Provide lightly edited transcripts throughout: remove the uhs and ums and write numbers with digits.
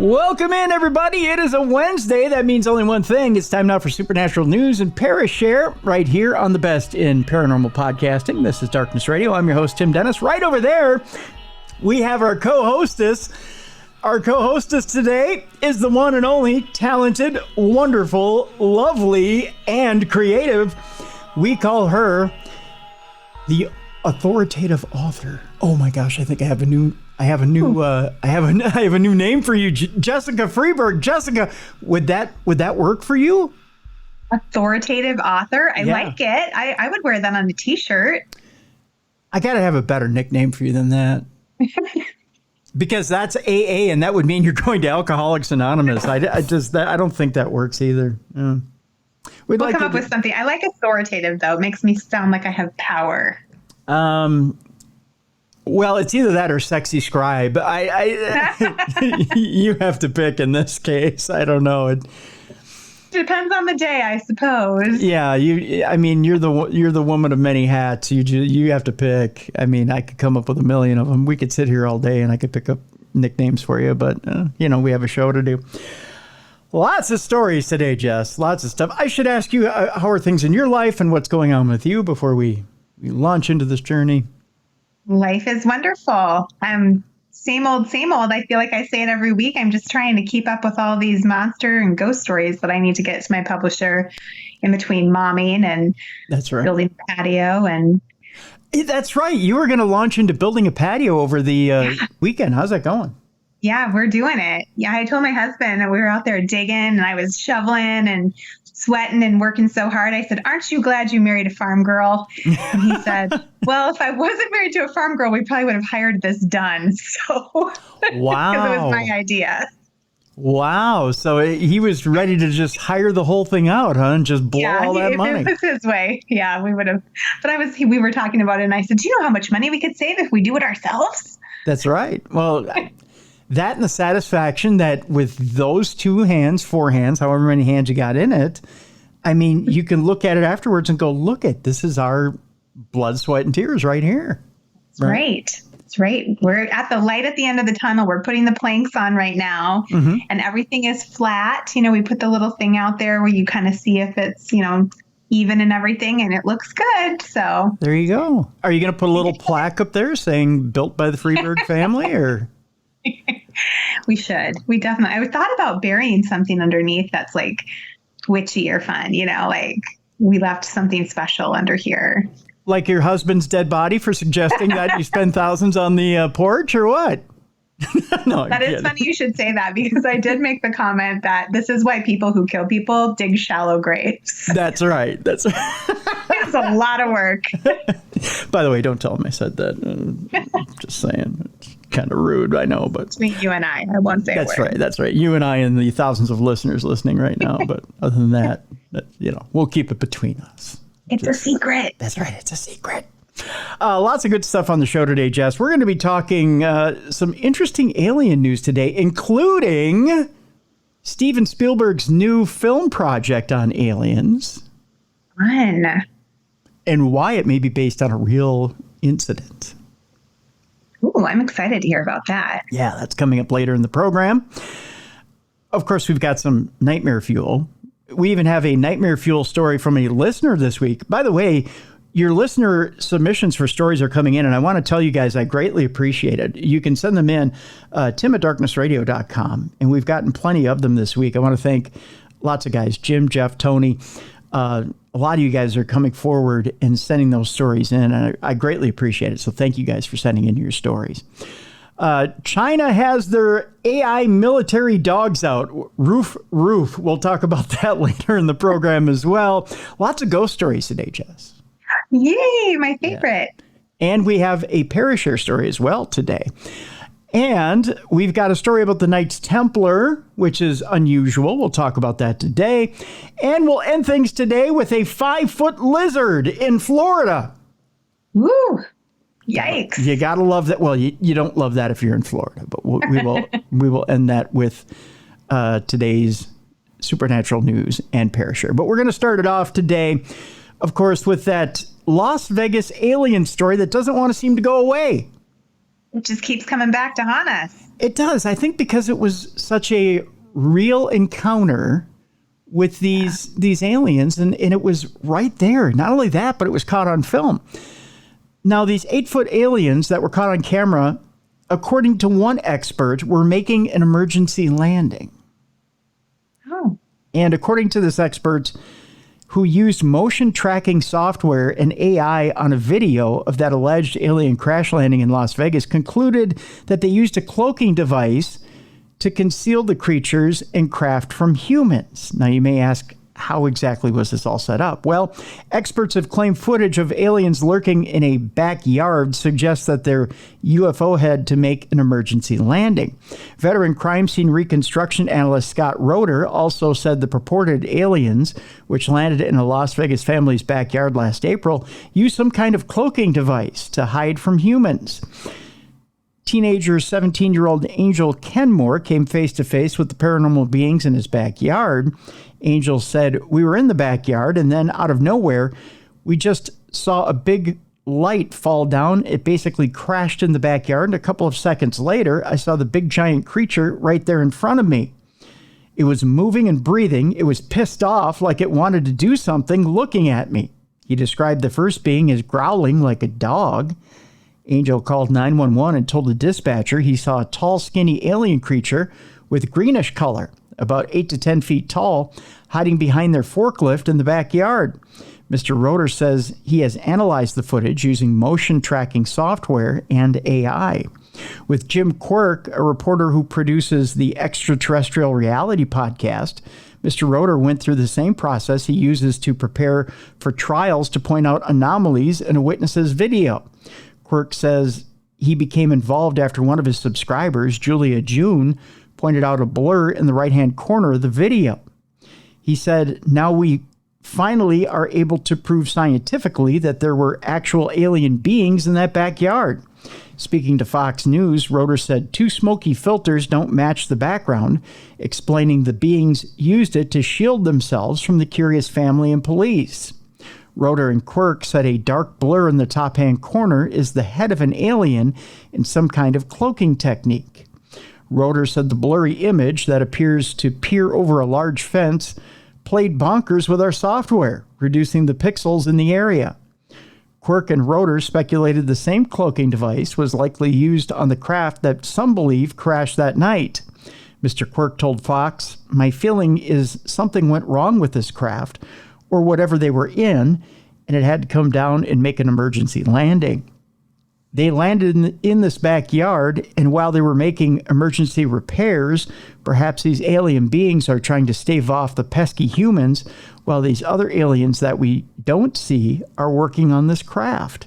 Welcome in, everybody. It is a Wednesday. That means only one thing. It's time now for Supernatural News and Parashare right here on the best in paranormal podcasting. This is Darkness Radio. I'm your host, Tim Dennis. Right over there, we have our co-hostess. Our co-hostess today is the one and only talented, wonderful, lovely, and creative. We call her the authoritative author. Oh my gosh, I think I have a new name for you, Jessica Freeburg. Jessica, would that work for you? Authoritative author. I like it. I would wear that on a t-shirt. I gotta have a better nickname for you than that. Because that's AA, and that would mean you're going to Alcoholics Anonymous. I don't think that works either. Yeah. We'll come up with something. I like authoritative, though. It makes me sound like I have power. Well, it's either that or sexy scribe. You have to pick in this case. I don't know. It depends on the day, I suppose. Yeah, you're the woman of many hats. You have to pick. I mean, I could come up with a million of them. We could sit here all day and I could pick up nicknames for you, but we have a show to do. Lots of stories today, Jess. Lots of stuff. I should ask you, how are things in your life and what's going on with you before we launch into this journey? Life is wonderful. Same old, same old. I feel like I say it every week. I'm just trying to keep up with all these monster and ghost stories that I need to get to my publisher in between momming and building a patio. And that's right. You were going to launch into building a patio over the weekend. How's that going? Yeah, we're doing it. Yeah, I told my husband that we were out there digging and I was shoveling and sweating and working so hard. I said, "Aren't you glad you married a farm girl?" And he said, "Well, if I wasn't married to a farm girl, we probably would have hired this done." So, wow, because it was my idea. Wow. So he was ready to just hire the whole thing out, huh? And just blow all that money. If it was his way, yeah, we would have. But we were talking about it and I said, "Do you know how much money we could save if we do it ourselves?" That's right. Well, that and the satisfaction that with those four hands, however many hands you got in it, I mean, you can look at it afterwards and go, look at, this is our blood, sweat, and tears right here. That's right. That's right. We're at the light at the end of the tunnel. We're putting the planks on right now, and everything is flat. We put the little thing out there where you kind of see if it's, even and everything, and it looks good. So there you go. Are you going to put a little plaque up there saying built by the Freeburg family, or? We should. We definitely. I thought about burying something underneath that's like witchy or fun. Like we left something special under here. Like your husband's dead body for suggesting that you spend thousands on the porch, or what? No, that is funny you should say that, because I did make the comment that this is why people who kill people dig shallow graves. That's right. It's a lot of work. By the way, don't tell him I said that. Just saying. It's kind of rude, I know, but between you and I won't say that's a word. Right. That's right. You and I and the thousands of listeners listening right now. But other than that, we'll keep it between us. It's a secret. That's right. It's a secret. Lots of good stuff on the show today, Jess. We're going to be talking some interesting alien news today, including Steven Spielberg's new film project on aliens. Fun. And why it may be based on a real incident. Ooh, I'm excited to hear about that. Yeah, that's coming up later in the program. Of course, we've got some nightmare fuel. We even have a nightmare fuel story from a listener this week. By the way, your listener submissions for stories are coming in, and I want to tell you guys I greatly appreciate it. You can send them in, tim@darknessradio.com, and we've gotten plenty of them this week. I want to thank lots of guys, Jim, Jeff, Tony. A lot of you guys are coming forward and sending those stories in, and I greatly appreciate it. So thank you guys for sending in your stories. China has their AI military dogs out. Roof. We'll talk about that later in the program as well. Lots of ghost stories today, Jess. Yay, my favorite. Yeah. And we have a Parashare story as well today. And we've got a story about the Knights Templar, which is unusual. We'll talk about that today. And we'll end things today with a 5-foot lizard in Florida. Woo! Yikes. You got to love that. Well, you don't love that if you're in Florida, but we will end that with today's supernatural news and Parashare. But we're going to start it off today, of course, with that Las Vegas alien story that doesn't want to seem to go away. It just keeps coming back to haunt us. It does. I think because it was such a real encounter with these aliens, and it was right there. Not only that, but it was caught on film. Now, these 8-foot aliens that were caught on camera, according to one expert, were making an emergency landing. Oh. And according to this expert, who used motion tracking software and AI on a video of that alleged alien crash landing in Las Vegas, concluded that they used a cloaking device to conceal the creatures and craft from humans. Now, you may ask, how exactly was this all set up? Well, experts have claimed footage of aliens lurking in a backyard suggests that their UFO had to make an emergency landing. Veteran crime scene reconstruction analyst Scott Roeder also said the purported aliens, which landed in a Las Vegas family's backyard last April, used some kind of cloaking device to hide from humans. Teenager 17-year-old Angel Kenmore came face-to-face with the paranormal beings in his backyard. Angel said, "We were in the backyard, and then out of nowhere, we just saw a big light fall down. It basically crashed in the backyard, and a couple of seconds later, I saw the big giant creature right there in front of me. It was moving and breathing. It was pissed off, like it wanted to do something, looking at me." He described the first being as growling like a dog. Angel called 911 and told the dispatcher he saw a tall, skinny alien creature with greenish color, about 8 to 10 feet tall, hiding behind their forklift in the backyard. Mr. Roeder says he has analyzed the footage using motion tracking software and AI. With Jim Quirk, a reporter who produces the Extraterrestrial Reality podcast, Mr. Roeder went through the same process he uses to prepare for trials to point out anomalies in a witness's video. Quirk says he became involved after one of his subscribers, Julia June, pointed out a blur in the right-hand corner of the video. He said, "Now we finally are able to prove scientifically that there were actual alien beings in that backyard." Speaking to Fox News, Roeder said 2 smoky filters don't match the background, explaining the beings used it to shield themselves from the curious family and police. Roeder and Quirk said a dark blur in the top-hand corner is the head of an alien in some kind of cloaking technique. Roeder said the blurry image that appears to peer over a large fence played bonkers with our software, reducing the pixels in the area. Quirk and Roeder speculated the same cloaking device was likely used on the craft that some believe crashed that night. Mr. Quirk told Fox, "My feeling is something went wrong with this craft, or whatever they were in, and it had to come down and make an emergency landing." They landed in this backyard, and while they were making emergency repairs, perhaps these alien beings are trying to stave off the pesky humans, while these other aliens that we don't see are working on this craft.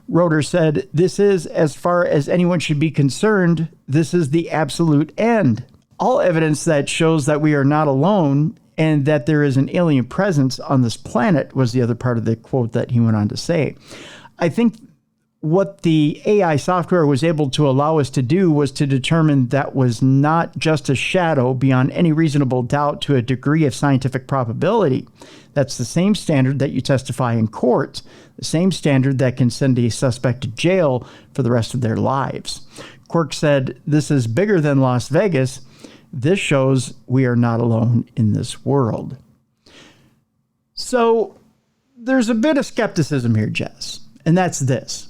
Roeder said, "This is, as far as anyone should be concerned, this is the absolute end. All evidence that shows that we are not alone and that there is an alien presence on this planet," was the other part of the quote that he went on to say. I think what the AI software was able to allow us to do was to determine that was not just a shadow beyond any reasonable doubt to a degree of scientific probability. That's the same standard that you testify in court, the same standard that can send a suspect to jail for the rest of their lives. Quirk said, "This is bigger than Las Vegas. This shows we are not alone in this world." So there's a bit of skepticism here, Jess, and that's this.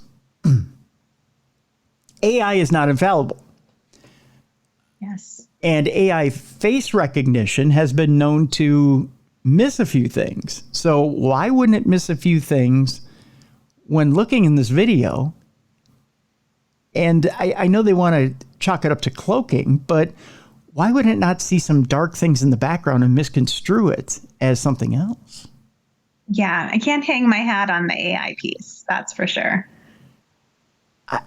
AI is not infallible. Yes. And AI face recognition has been known to miss a few things. So why wouldn't it miss a few things when looking in this video? And I know they want to chalk it up to cloaking, but why would it not see some dark things in the background and misconstrue it as something else? Yeah, I can't hang my hat on the AI piece. That's for sure.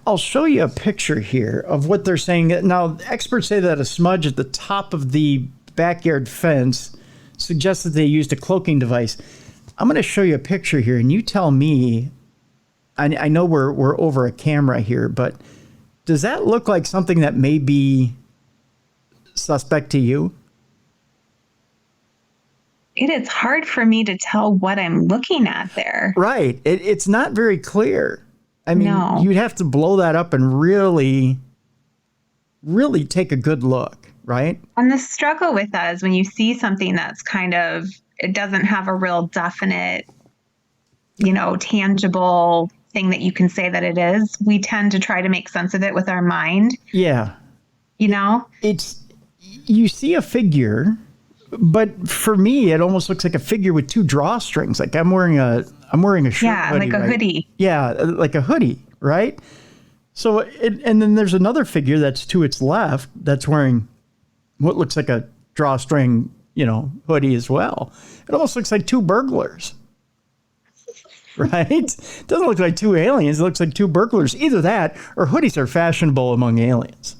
I'll show you a picture here of what they're saying. Now, experts say that a smudge at the top of the backyard fence suggests that they used a cloaking device. I'm going to show you a picture here, and you tell me. I know we're over a camera here, but does that look like something that may be suspect to you? It is hard for me to tell what I'm looking at there. Right. It's not very clear. I mean, No. you'd have to blow that up and really, really take a good look, right? And the struggle with that is when you see something that's kind of, it doesn't have a real definite, tangible thing that you can say that it is, we tend to try to make sense of it with our mind. Yeah. You see a figure, but for me, it almost looks like a figure with two drawstrings. Like I'm wearing a shirt. Yeah, hoodie, like a right? hoodie. Yeah, like a hoodie, right? So, and then there's another figure that's to its left that's wearing what looks like a drawstring, hoodie as well. It almost looks like two burglars, right? It doesn't look like two aliens. It looks like two burglars. Either that or hoodies are fashionable among aliens.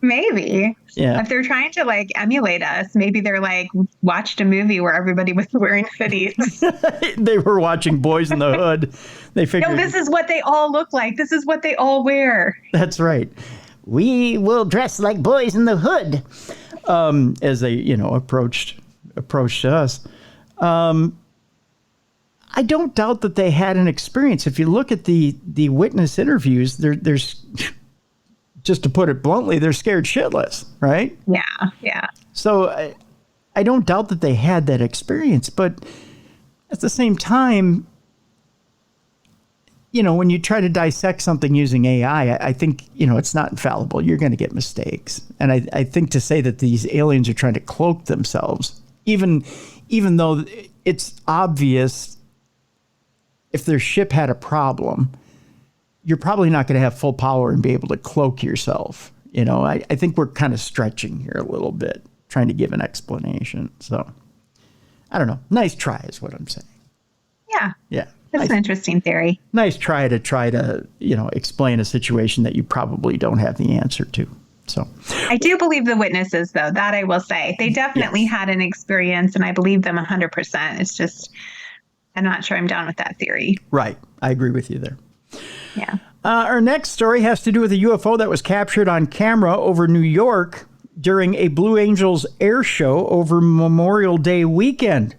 Maybe. Yeah. If they're trying to emulate us, maybe they're watched a movie where everybody was wearing hoodies. They were watching Boys in the Hood. They figured, No, this is what they all look like. This is what they all wear. That's right. We will dress like boys in the hood. As they, approached us. I don't doubt that they had an experience. If you look at the witness interviews, there's just to put it bluntly, they're scared shitless, right? Yeah. So I don't doubt that they had that experience, but at the same time, when you try to dissect something using AI, I think, it's not infallible. You're going to get mistakes. And I think to say that these aliens are trying to cloak themselves, even though it's obvious if their ship had a problem, you're probably not going to have full power and be able to cloak yourself. I think we're kind of stretching here a little bit, trying to give an explanation. So I don't know. Nice try is what I'm saying. Yeah. That's an interesting theory. Nice try to, explain a situation that you probably don't have the answer to. So I do believe the witnesses, though, that I will say. They definitely had an experience, and I believe them 100%. It's just, I'm not sure I'm down with that theory. Right. I agree with you there. Yeah. Our next story has to do with a UFO that was captured on camera over New York during a Blue Angels air show over Memorial Day weekend.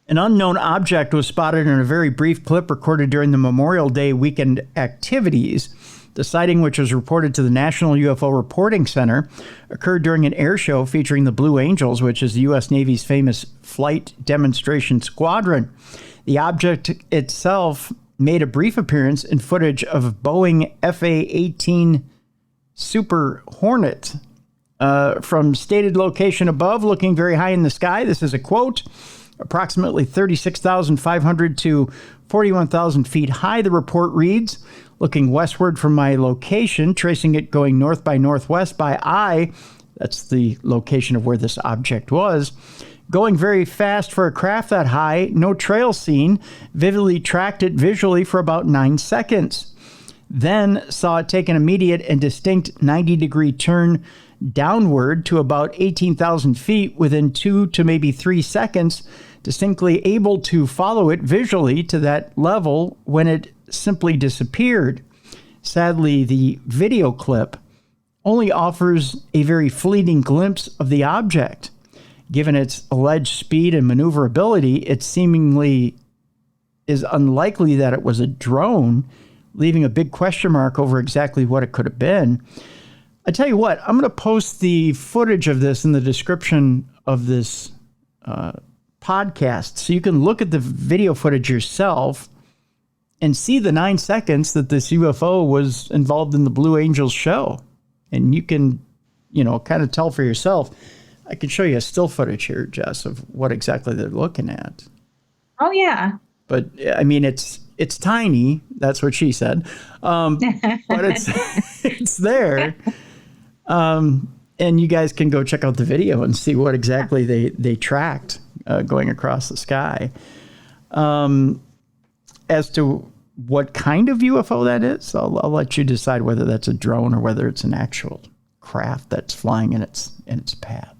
An unknown object was spotted in a very brief clip recorded during the Memorial Day weekend activities. The sighting, which was reported to the National UFO Reporting Center, occurred during an air show featuring the Blue Angels, which is the U.S. Navy's famous flight demonstration squadron. The object itself made a brief appearance in footage of Boeing FA-18 Super Hornet. From stated location above, looking very high in the sky, this is a quote, approximately 36,500 to 41,000 feet high, the report reads, looking westward from my location, tracing it going north by northwest by eye, that's the location of where this object was, going very fast for a craft that high, no trail seen, vividly tracked it visually for about 9 seconds. Then saw it take an immediate and distinct 90-degree turn downward to about 18,000 feet within 2 to maybe 3 seconds, distinctly able to follow it visually to that level when it simply disappeared. Sadly, the video clip only offers a very fleeting glimpse of the object. Given its alleged speed and maneuverability, it seemingly is unlikely that it was a drone, leaving a big question mark over exactly what it could have been. I tell you what, I'm going to post the footage of this in the description of this podcast so you can look at the video footage yourself and see the 9 seconds that this UFO was involved in the Blue Angels show. And you can, kind of tell for yourself. I can show you a still footage here, Jess, of what exactly they're looking at. Oh, yeah. But, I mean, it's tiny. That's what she said. But it's there. And you guys can go check out the video and see what exactly they tracked going across the sky. As to what kind of UFO that is, I'll let you decide whether that's a drone or whether it's an actual craft that's flying in its path.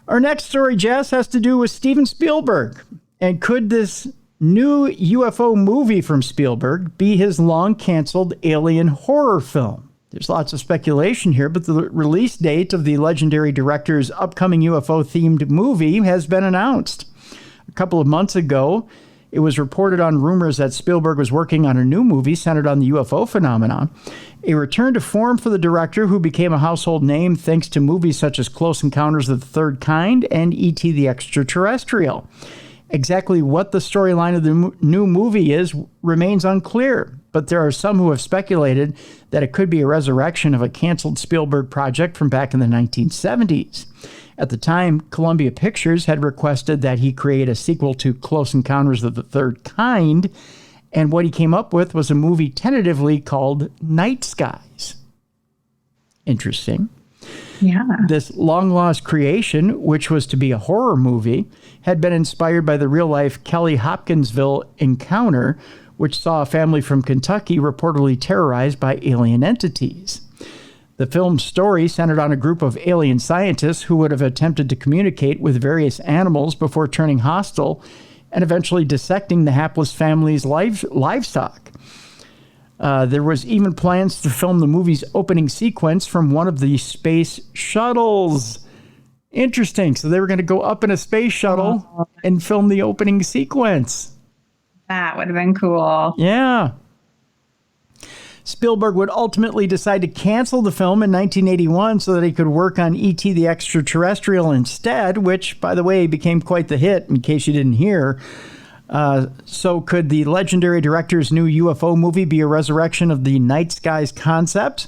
Our next story, Jess, has to do with Steven Spielberg. And could this new UFO movie from Spielberg be his long-canceled alien horror film? There's lots of speculation here, but the release date of the legendary director's upcoming UFO-themed movie has been announced. A couple of months ago, It was reported on rumors that Spielberg was working on a new movie centered on the UFO phenomenon. A return to form for the director, who became a household name thanks to movies such as Close Encounters of the Third Kind and E.T. the Extraterrestrial. Exactly what the storyline of the new movie is remains unclear, but there are some who have speculated that it could be a resurrection of a canceled Spielberg project from back in the 1970s. At the time, Columbia Pictures had requested that he create a sequel to Close Encounters of the Third Kind, and what he came up with was a movie tentatively called Night Skies. Interesting. Yeah. This long-lost creation, which was to be a horror movie, had been inspired by the real-life Kelly Hopkinsville encounter, which saw a family from Kentucky reportedly terrorized by alien entities. The film's story centered on a group of alien scientists who would have attempted to communicate with various animals before turning hostile and eventually dissecting the hapless family's livestock. There was even plans to film the movie's opening sequence from one of the space shuttles. Interesting. So they were going to go up in a space shuttle and film the opening sequence. That would have been cool. Yeah. Spielberg would ultimately decide to cancel the film in 1981 so that he could work on E.T. the Extraterrestrial instead, which, by the way, became quite the hit, in case you didn't hear. So could the legendary director's new UFO movie be a resurrection of the Night Skies concept?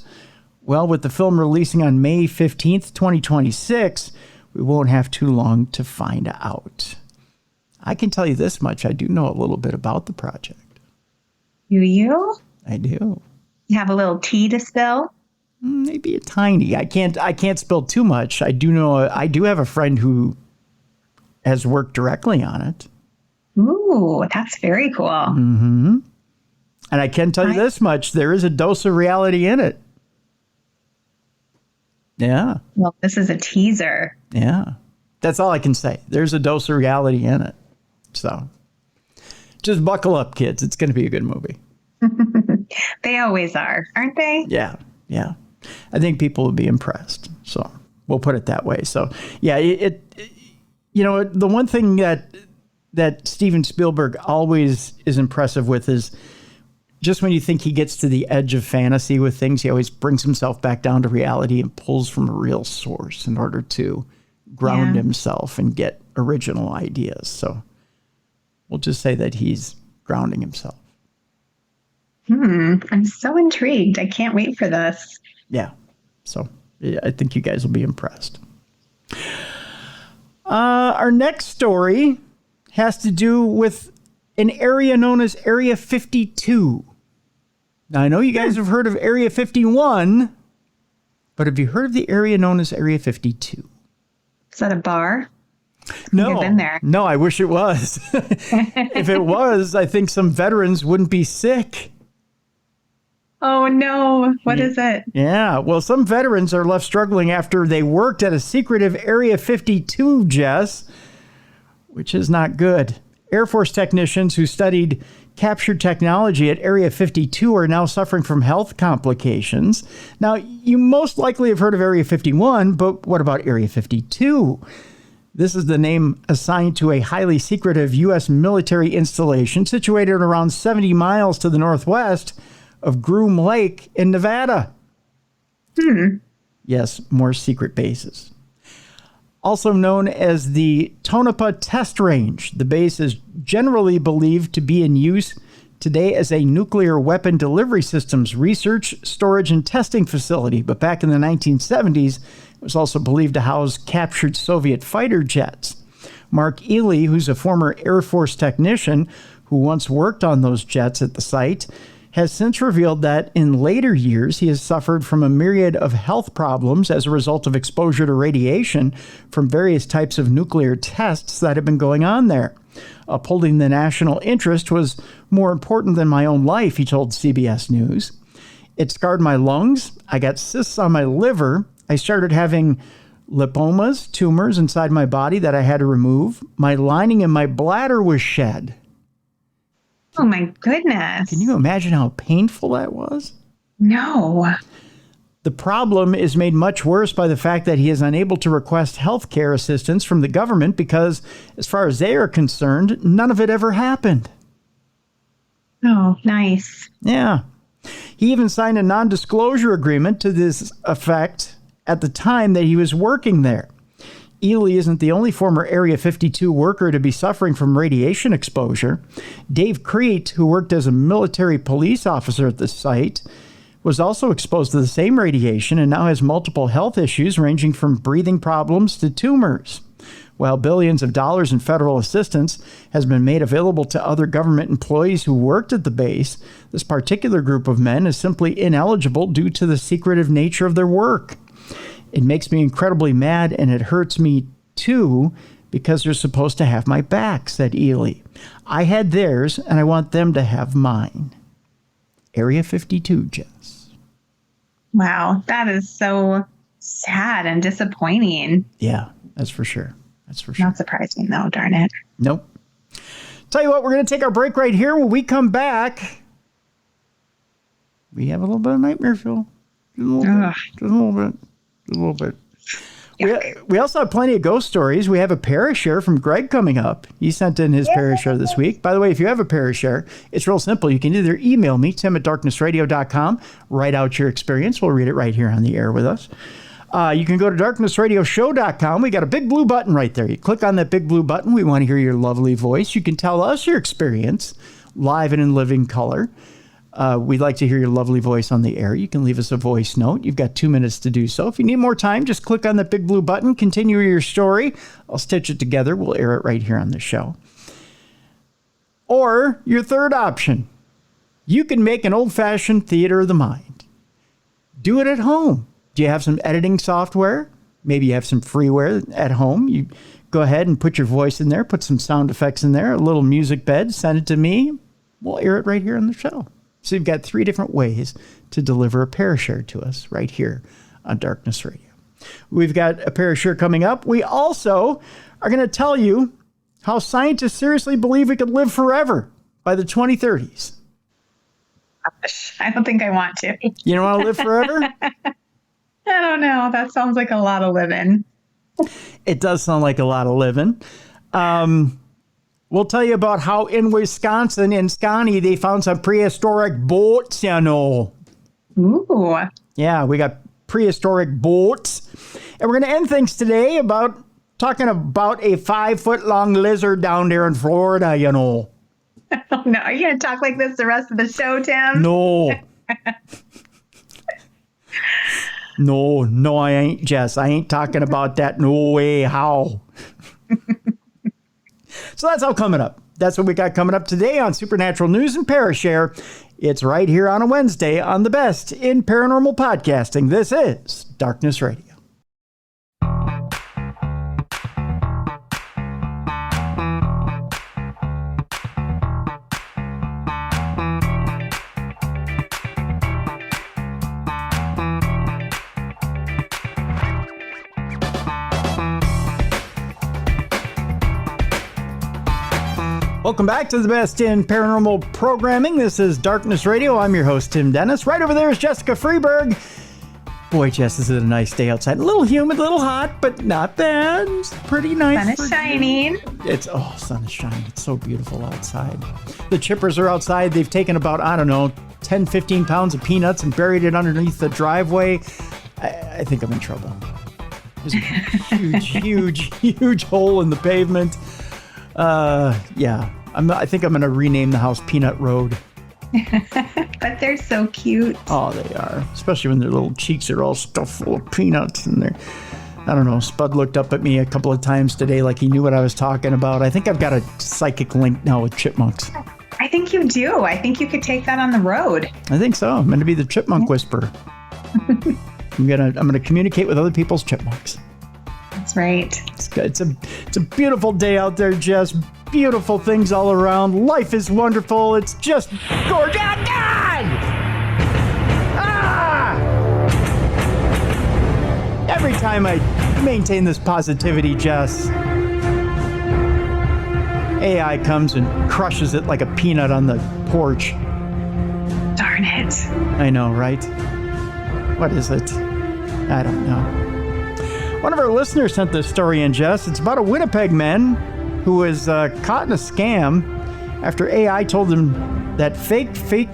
Well, with the film releasing on May 15th, 2026, we won't have too long to find out. I can tell you this much. I do know a little bit about the project. Do you? I do. You have a little tea to spill? Maybe a tiny. I can't spill too much. I do have a friend who has worked directly on it. Ooh, that's very cool. Mm-hmm. And I can tell you this much. There is a dose of reality in it. Yeah. Well, this is a teaser. Yeah. That's all I can say. There's a dose of reality in it. So just buckle up, kids. It's going to be a good movie. They always are, aren't they? Yeah. Yeah. I think people will be impressed. So we'll put it that way. So, yeah, the one thing that Steven Spielberg always is impressive with is just when you think he gets to the edge of fantasy with things, he always brings himself back down to reality and pulls from a real source in order to ground himself and get original ideas. So we'll just say that he's grounding himself. I'm so intrigued. I can't wait for this. Yeah. So I think you guys will be impressed. Our next story has to do with an area known as Area 52. Now, I know you guys have heard of Area 51, but have you heard of the area known as Area 52? Is that a bar? No. You've been there. No, I wish it was. If it was, I think some veterans wouldn't be sick. Oh, no. What is it? Yeah. Well, some veterans are left struggling after they worked at a secretive Area 52, Jess, which is not good. Air Force technicians who studied captured technology at Area 52 are now suffering from health complications. Now, you most likely have heard of Area 51, but what about Area 52? This is the name assigned to a highly secretive U.S. military installation situated around 70 miles to the northwest of Groom Lake in Nevada. Yes, more secret bases. Also known as the Tonopah Test Range, the base is generally believed to be in use today as a nuclear weapon delivery systems research, storage, and testing facility. But back in the 1970s, it was also believed to house captured Soviet fighter jets. Mark Ely, who's a former Air Force technician who once worked on those jets at the site, has since revealed that in later years he has suffered from a myriad of health problems as a result of exposure to radiation from various types of nuclear tests that have been going on there. Upholding the national interest was more important than my own life, he told CBS News. It scarred my lungs. I got cysts on my liver. I started having lipomas, tumors inside my body that I had to remove. My lining in my bladder was shed. Oh, my goodness. Can you imagine how painful that was? No. The problem is made much worse by the fact that he is unable to request health care assistance from the government because, as far as they are concerned, none of it ever happened. Oh, nice. Yeah. He even signed a non-disclosure agreement to this effect at the time that he was working there. Ely isn't the only former Area 52 worker to be suffering from radiation exposure. Dave Crete, who worked as a military police officer at the site, was also exposed to the same radiation and now has multiple health issues ranging from breathing problems to tumors. While billions of dollars in federal assistance has been made available to other government employees who worked at the base, this particular group of men is simply ineligible due to the secretive nature of their work. It makes me incredibly mad, and it hurts me too, because they're supposed to have my back, said Ely. I had theirs, and I want them to have mine. Area 52, Jess. Wow, that is so sad and disappointing. Yeah, that's for sure. That's for sure. Not surprising, though, darn it. Nope. Tell you what, we're going to take our break right here. When we come back, we have a little bit of nightmare fuel. Just a little bit. We also have plenty of ghost stories. We have a Parashare from Greg coming up. He sent in his Parashare this week. By the way, if you have a Parashare, it's real simple. You can either email me, tim@darknessradio.com, write out your experience. We'll read it right here on the air with us. You can go to darknessradioshow.com. We got a big blue button right there. You click on that big blue button. We want to hear your lovely voice. You can tell us your experience live and in living color. We'd like to hear your lovely voice on the air. You can leave us a voice note. You've got 2 minutes to do so. If you need more time, just click on that big blue button. Continue your story. I'll stitch it together. We'll air it right here on the show. Or your third option, you can make an old-fashioned theater of the mind. Do it at home. Do you have some editing software? Maybe you have some freeware at home. You go ahead and put your voice in there, put some sound effects in there, a little music bed, send it to me. We'll air it right here on the show. So you've got 3 different ways to deliver a Parashare to us right here on Darkness Radio. We've got a Parashare coming up. We also are going to tell you how scientists seriously believe we could live forever by the 2030s. I don't think I want to. You don't want to live forever? I don't know. That sounds like a lot of living. It does sound like a lot of living. We'll tell you about how in Wisconsin, in Scotty, they found some prehistoric boats, you know. Ooh. Yeah, we got prehistoric boats. And we're going to end things today talking about a 5-foot-long lizard down there in Florida, you know. Oh, no, are you going to talk like this the rest of the show, Tim? No. No, I ain't, Jess. I ain't talking about that. No way. How? So that's all coming up. That's what we got coming up today on Supernatural News and Parashare. It's right here on a Wednesday on the best in paranormal podcasting. This is Darkness Radio. Welcome back to the best in paranormal programming. This is Darkness Radio. I'm your host, Tim Dennis. Right over there is Jessica Freeburg. Boy, Jess, this is a nice day outside. A little humid, a little hot, but not bad. It's pretty nice. Sun is shining. Sun is shining. It's so beautiful outside. The chippers are outside. They've taken about, 10, 15 pounds of peanuts and buried it underneath the driveway. I think I'm in trouble. There's a huge hole in the pavement. Yeah. I think I'm going to rename the house Peanut Road. But they're so cute. Oh, they are. Especially when their little cheeks are all stuffed full of peanuts. And I don't know, Spud looked up at me a couple of times today like he knew what I was talking about. I think I've got a psychic link now with chipmunks. I think you do. I think you could take that on the road. I think so. I'm going to be the chipmunk whisperer. I'm gonna communicate with other people's chipmunks. That's right. It's good. It's a beautiful day out there, Jess. Beautiful things all around. Life is wonderful. It's just gorgeous. God! Ah! Every time I maintain this positivity, Jess, AI comes and crushes it like a peanut on the porch. Darn it. I know, right? What is it? I don't know. One of our listeners sent this story in, Jess. It's about a Winnipeg man who was caught in a scam after AI told him that fake Facebook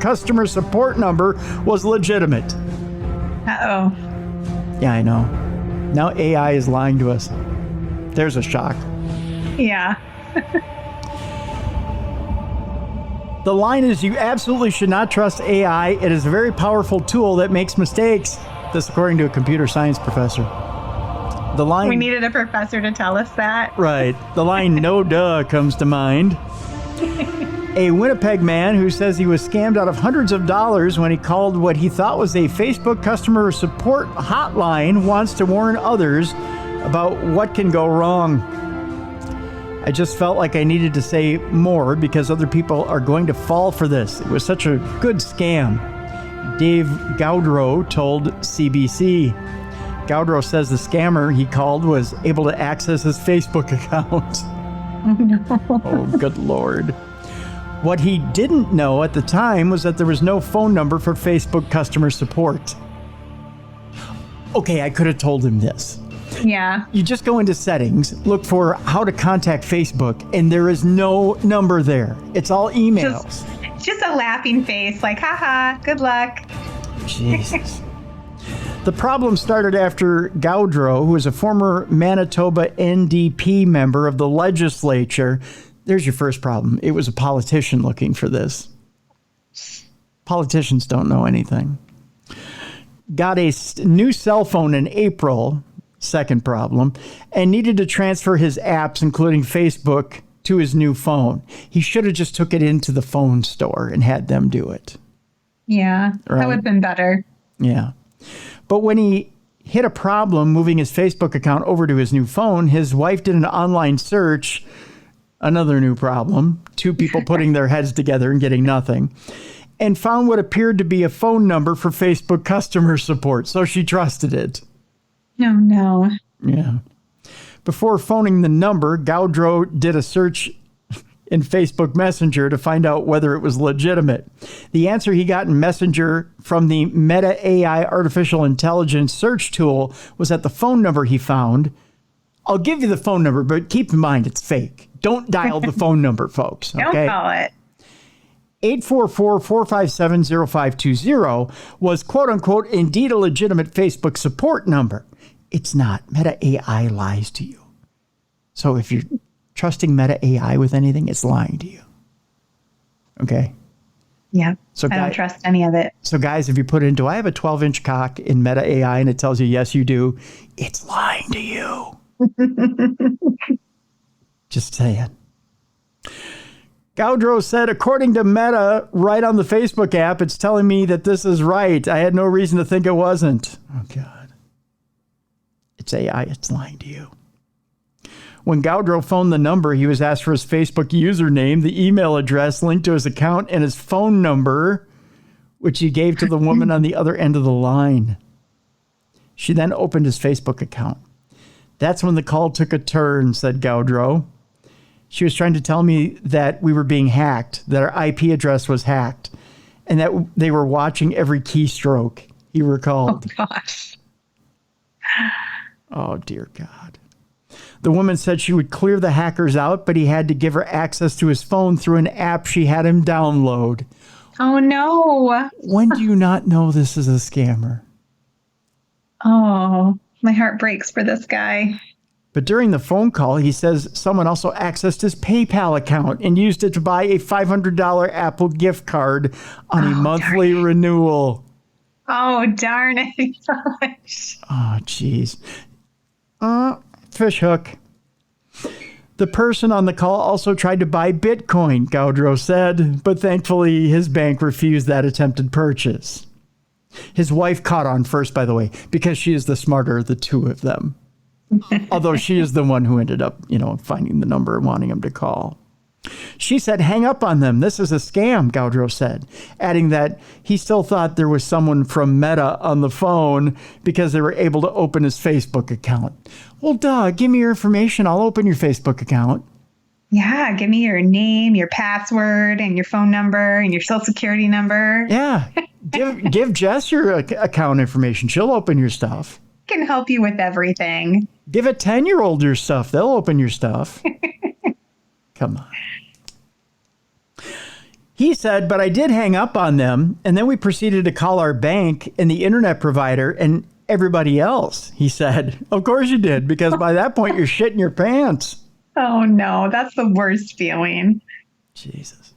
customer support number was legitimate. Uh-oh. Yeah, I know. Now AI is lying to us. There's a shock. Yeah. The line is, you absolutely should not trust AI. It is a very powerful tool that makes mistakes. This according to a computer science professor. The line... We needed a professor to tell us that. Right. The line, no duh, comes to mind. A Winnipeg man who says he was scammed out of hundreds of dollars when he called what he thought was a Facebook customer support hotline wants to warn others about what can go wrong. I just felt like I needed to say more because other people are going to fall for this. It was such a good scam. Dave Gaudreau told CBC. Gaudreau says the scammer he called was able to access his Facebook account. Oh, no. Oh, good Lord. What he didn't know at the time was that there was no phone number for Facebook customer support. Okay, I could have told him this. Yeah. You just go into settings, look for how to contact Facebook, and there is no number there. It's all emails. Just a laughing face, like, haha, good luck. Jesus. The problem started after Gaudreau, who is a former Manitoba NDP member of the legislature. There's your first problem. It was a politician looking for this. Politicians don't know anything. Got a new cell phone in April, second problem, and needed to transfer his apps, including Facebook, to his new phone. He should have just took it into the phone store and had them do it. Yeah, right? That would have been better. Yeah. But when he hit a problem moving his Facebook account over to his new phone, his wife did an online search. Another new problem. Two people putting their heads together and getting nothing. And found what appeared to be a phone number for Facebook customer support. So she trusted it. Oh, no. Yeah. Before phoning the number, Gaudreau did a search in Facebook Messenger to find out whether it was legitimate. The answer he got in Messenger from the Meta AI artificial intelligence search tool was that the phone number he found, I'll give you the phone number, but keep in mind it's fake. Don't dial the phone number, folks. Okay? Don't call it. 844-457-0520 was, quote unquote, indeed a legitimate Facebook support number. It's not. Meta AI lies to you. So if you're trusting Meta AI with anything, it's lying to you. Okay? Yeah. So I don't trust any of it. So guys, if you put in, do I have a 12-inch cock in Meta AI and it tells you, yes, you do, it's lying to you. Just saying. Gaudreau said, according to Meta, right on the Facebook app, it's telling me that this is right. I had no reason to think it wasn't. Oh, God. It's AI. It's lying to you. When Gaudreau phoned the number, he was asked for his Facebook username, the email address linked to his account, and his phone number, which he gave to the woman on the other end of the line. She then opened his Facebook account. That's when the call took a turn, said Gaudreau. She was trying to tell me that we were being hacked, that our IP address was hacked, and that they were watching every keystroke, he recalled. Oh, gosh. Oh, dear God. The woman said she would clear the hackers out, but he had to give her access to his phone through an app she had him download. Oh, no. When do you not know this is a scammer? Oh, my heart breaks for this guy. But during the phone call, he says someone also accessed his PayPal account and used it to buy a $500 Apple gift card on a monthly renewal. Oh, darn it. Gosh. Oh, jeez. Fish hook. The person on the call also tried to buy Bitcoin, Gaudreau said, but thankfully his bank refused that attempted purchase. His wife caught on first, by the way, because she is the smarter of the two of them. Although she is the one who ended up, finding the number and wanting him to call. She said, hang up on them. This is a scam, Gaudreau said, adding that he still thought there was someone from Meta on the phone because they were able to open his Facebook account. Well, duh, give me your information. I'll open your Facebook account. Yeah, give me your name, your password, and your phone number, and your social security number. Yeah. Give Jess your account information. She'll open your stuff. Can help you with everything. Give a 10-year-old your stuff. They'll open your stuff. Come on. He said, but I did hang up on them, and then we proceeded to call our bank and the internet provider and everybody else. He said, of course you did, because by that point you're shitting your pants. Oh, no, that's the worst feeling. Jesus.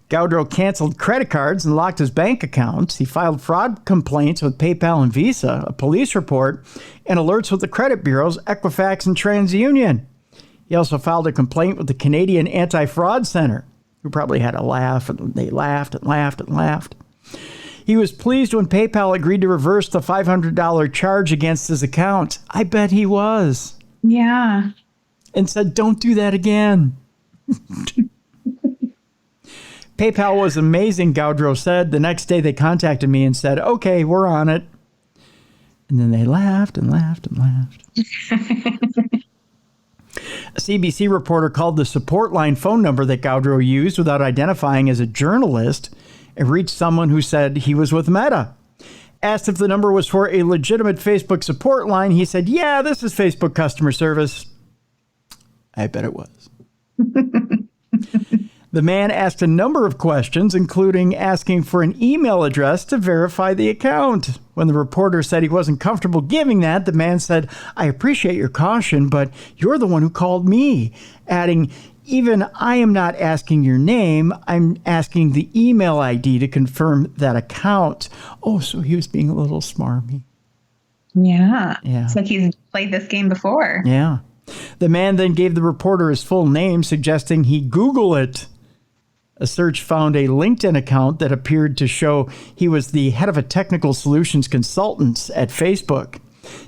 Gaudreau canceled credit cards and locked his bank accounts. He filed fraud complaints with PayPal and Visa, a police report, and alerts with the credit bureaus, Equifax and TransUnion. He also filed a complaint with the Canadian Anti-Fraud Center, who probably had a laugh, and they laughed and laughed and laughed. He was pleased when PayPal agreed to reverse the $500 charge against his account. I bet he was. Yeah. And said, don't do that again. PayPal was amazing, Gaudreau said. The next day they contacted me and said, okay, we're on it. And then they laughed and laughed and laughed. A CBC reporter called the support line phone number that Gaudreau used without identifying as a journalist and reached someone who said he was with Meta. Asked if the number was for a legitimate Facebook support line, he said, yeah, this is Facebook customer service. I bet it was. The man asked a number of questions, including asking for an email address to verify the account. When the reporter said he wasn't comfortable giving that, the man said, I appreciate your caution, but you're the one who called me, adding, even I am not asking your name, I'm asking the email ID to confirm that account. Oh, so he was being a little smarmy. Yeah. Yeah. It's like he's played this game before. Yeah. The man then gave the reporter his full name, suggesting he Google it. A search found a LinkedIn account that appeared to show he was the head of a technical solutions consultants at Facebook.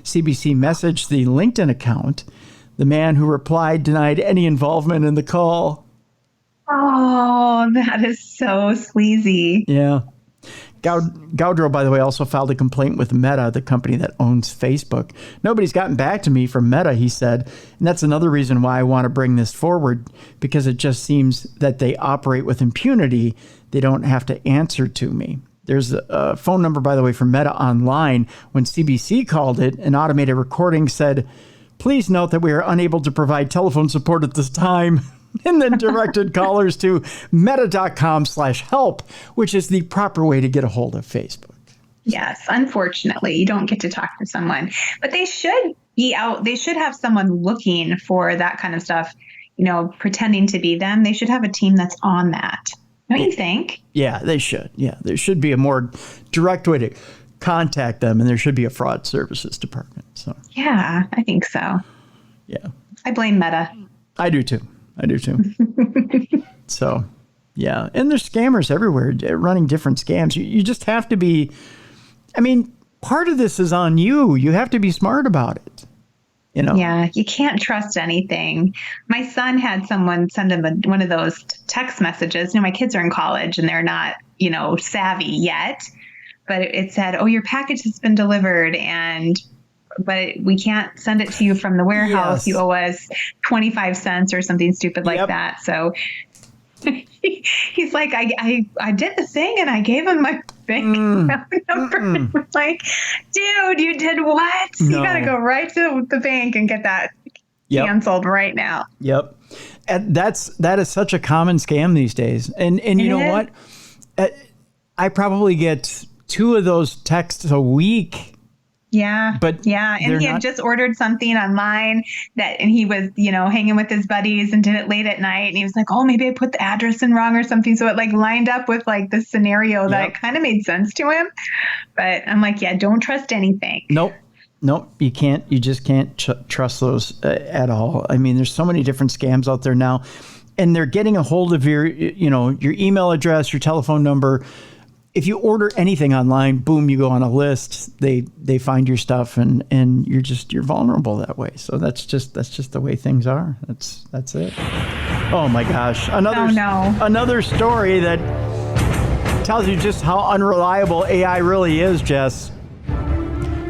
CBC messaged the LinkedIn account. The man who replied denied any involvement in the call. Oh, that is so sleazy. Yeah. Gaudreau, by the way, also filed a complaint with Meta, the company that owns Facebook. Nobody's gotten back to me from Meta, he said. And that's another reason why I want to bring this forward, because it just seems that they operate with impunity. They don't have to answer to me. There's a phone number, by the way, for Meta online. When CBC called it, an automated recording said, please note that we are unable to provide telephone support at this time. And then directed callers to meta.com/help, which is the proper way to get a hold of Facebook. Yes, unfortunately, you don't get to talk to someone, but they should be out. They should have someone looking for that kind of stuff, pretending to be them. They should have a team that's on that. Don't you think? Yeah, they should. Yeah, there should be a more direct way to contact them, and there should be a fraud services department. So yeah, I think so. Yeah. I blame Meta. I do too. So, yeah. And there's scammers everywhere running different scams. You just have to be, part of this is on you. You have to be smart about it. Yeah, you can't trust anything. My son had someone send him one of those text messages. My kids are in college and they're not, savvy yet. But it said, oh, your package has been delivered but we can't send it to you from the warehouse. Yes. You owe us 25 cents or something stupid like that. So he's like, I did the thing and I gave him my bank account number. We're like, dude, you did what? No. You got to go right to the bank and get that canceled right now. Yep. And that is such a common scam these days. And you know what? I probably get 2 of those texts a week. Yeah. And he had just ordered something online and he was, hanging with his buddies and did it late at night. And he was like, oh, maybe I put the address in wrong or something. So it lined up with this scenario that it kind of made sense to him. But I'm like, yeah, don't trust anything. Nope. You can't. You just can't trust those at all. There's so many different scams out there now, and they're getting a hold of your email address, your telephone number. If you order anything online, boom, you go on a list. They find your stuff, and you're vulnerable that way. So that's just the way things are. That's it. Oh my gosh! Another story that tells you just how unreliable AI really is, Jess.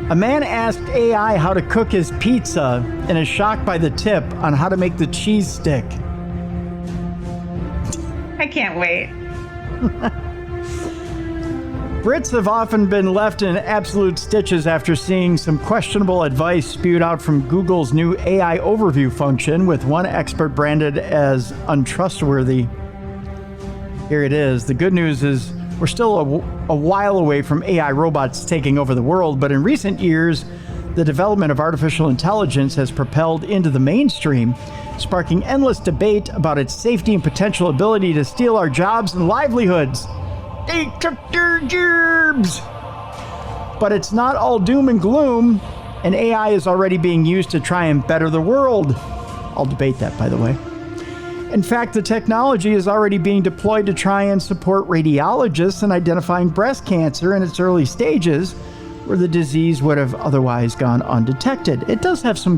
A man asked AI how to cook his pizza and is shocked by the tip on how to make the cheese stick. can't wait. Brits have often been left in absolute stitches after seeing some questionable advice spewed out from Google's new AI overview function, with one expert branded as untrustworthy. Here it is. The good news is we're still a while away from AI robots taking over the world, but in recent years, the development of artificial intelligence has propelled into the mainstream, sparking endless debate about its safety and potential ability to steal our jobs and livelihoods. They took their jobs! But it's not all doom and gloom, and AI is already being used to try and better the world. I'll debate that, by the way. In fact, the technology is already being deployed to try and support radiologists in identifying breast cancer in its early stages, where the disease would have otherwise gone undetected. It does have some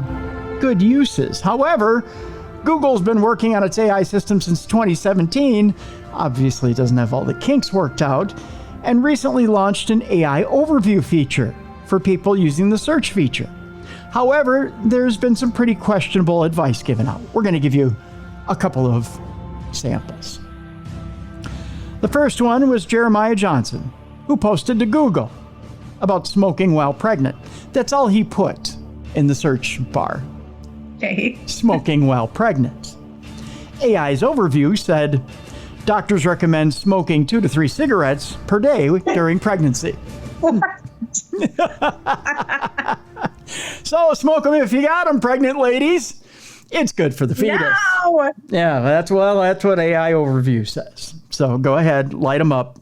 good uses. However, Google's been working on its AI system since 2017. Obviously, it doesn't have all the kinks worked out, and recently launched an AI overview feature for people using the search feature. However, there's been some pretty questionable advice given out. We're going to give you a couple of samples. The first one was Jeremiah Johnson, who posted to Google about smoking while pregnant. That's all he put in the search bar. Okay. Smoking while pregnant. AI's overview said, doctors recommend smoking 2 to 3 cigarettes per day during pregnancy. So smoke them if you got them, pregnant ladies. It's good for the fetus. No! Yeah, that's what AI overview says. So go ahead, light them up.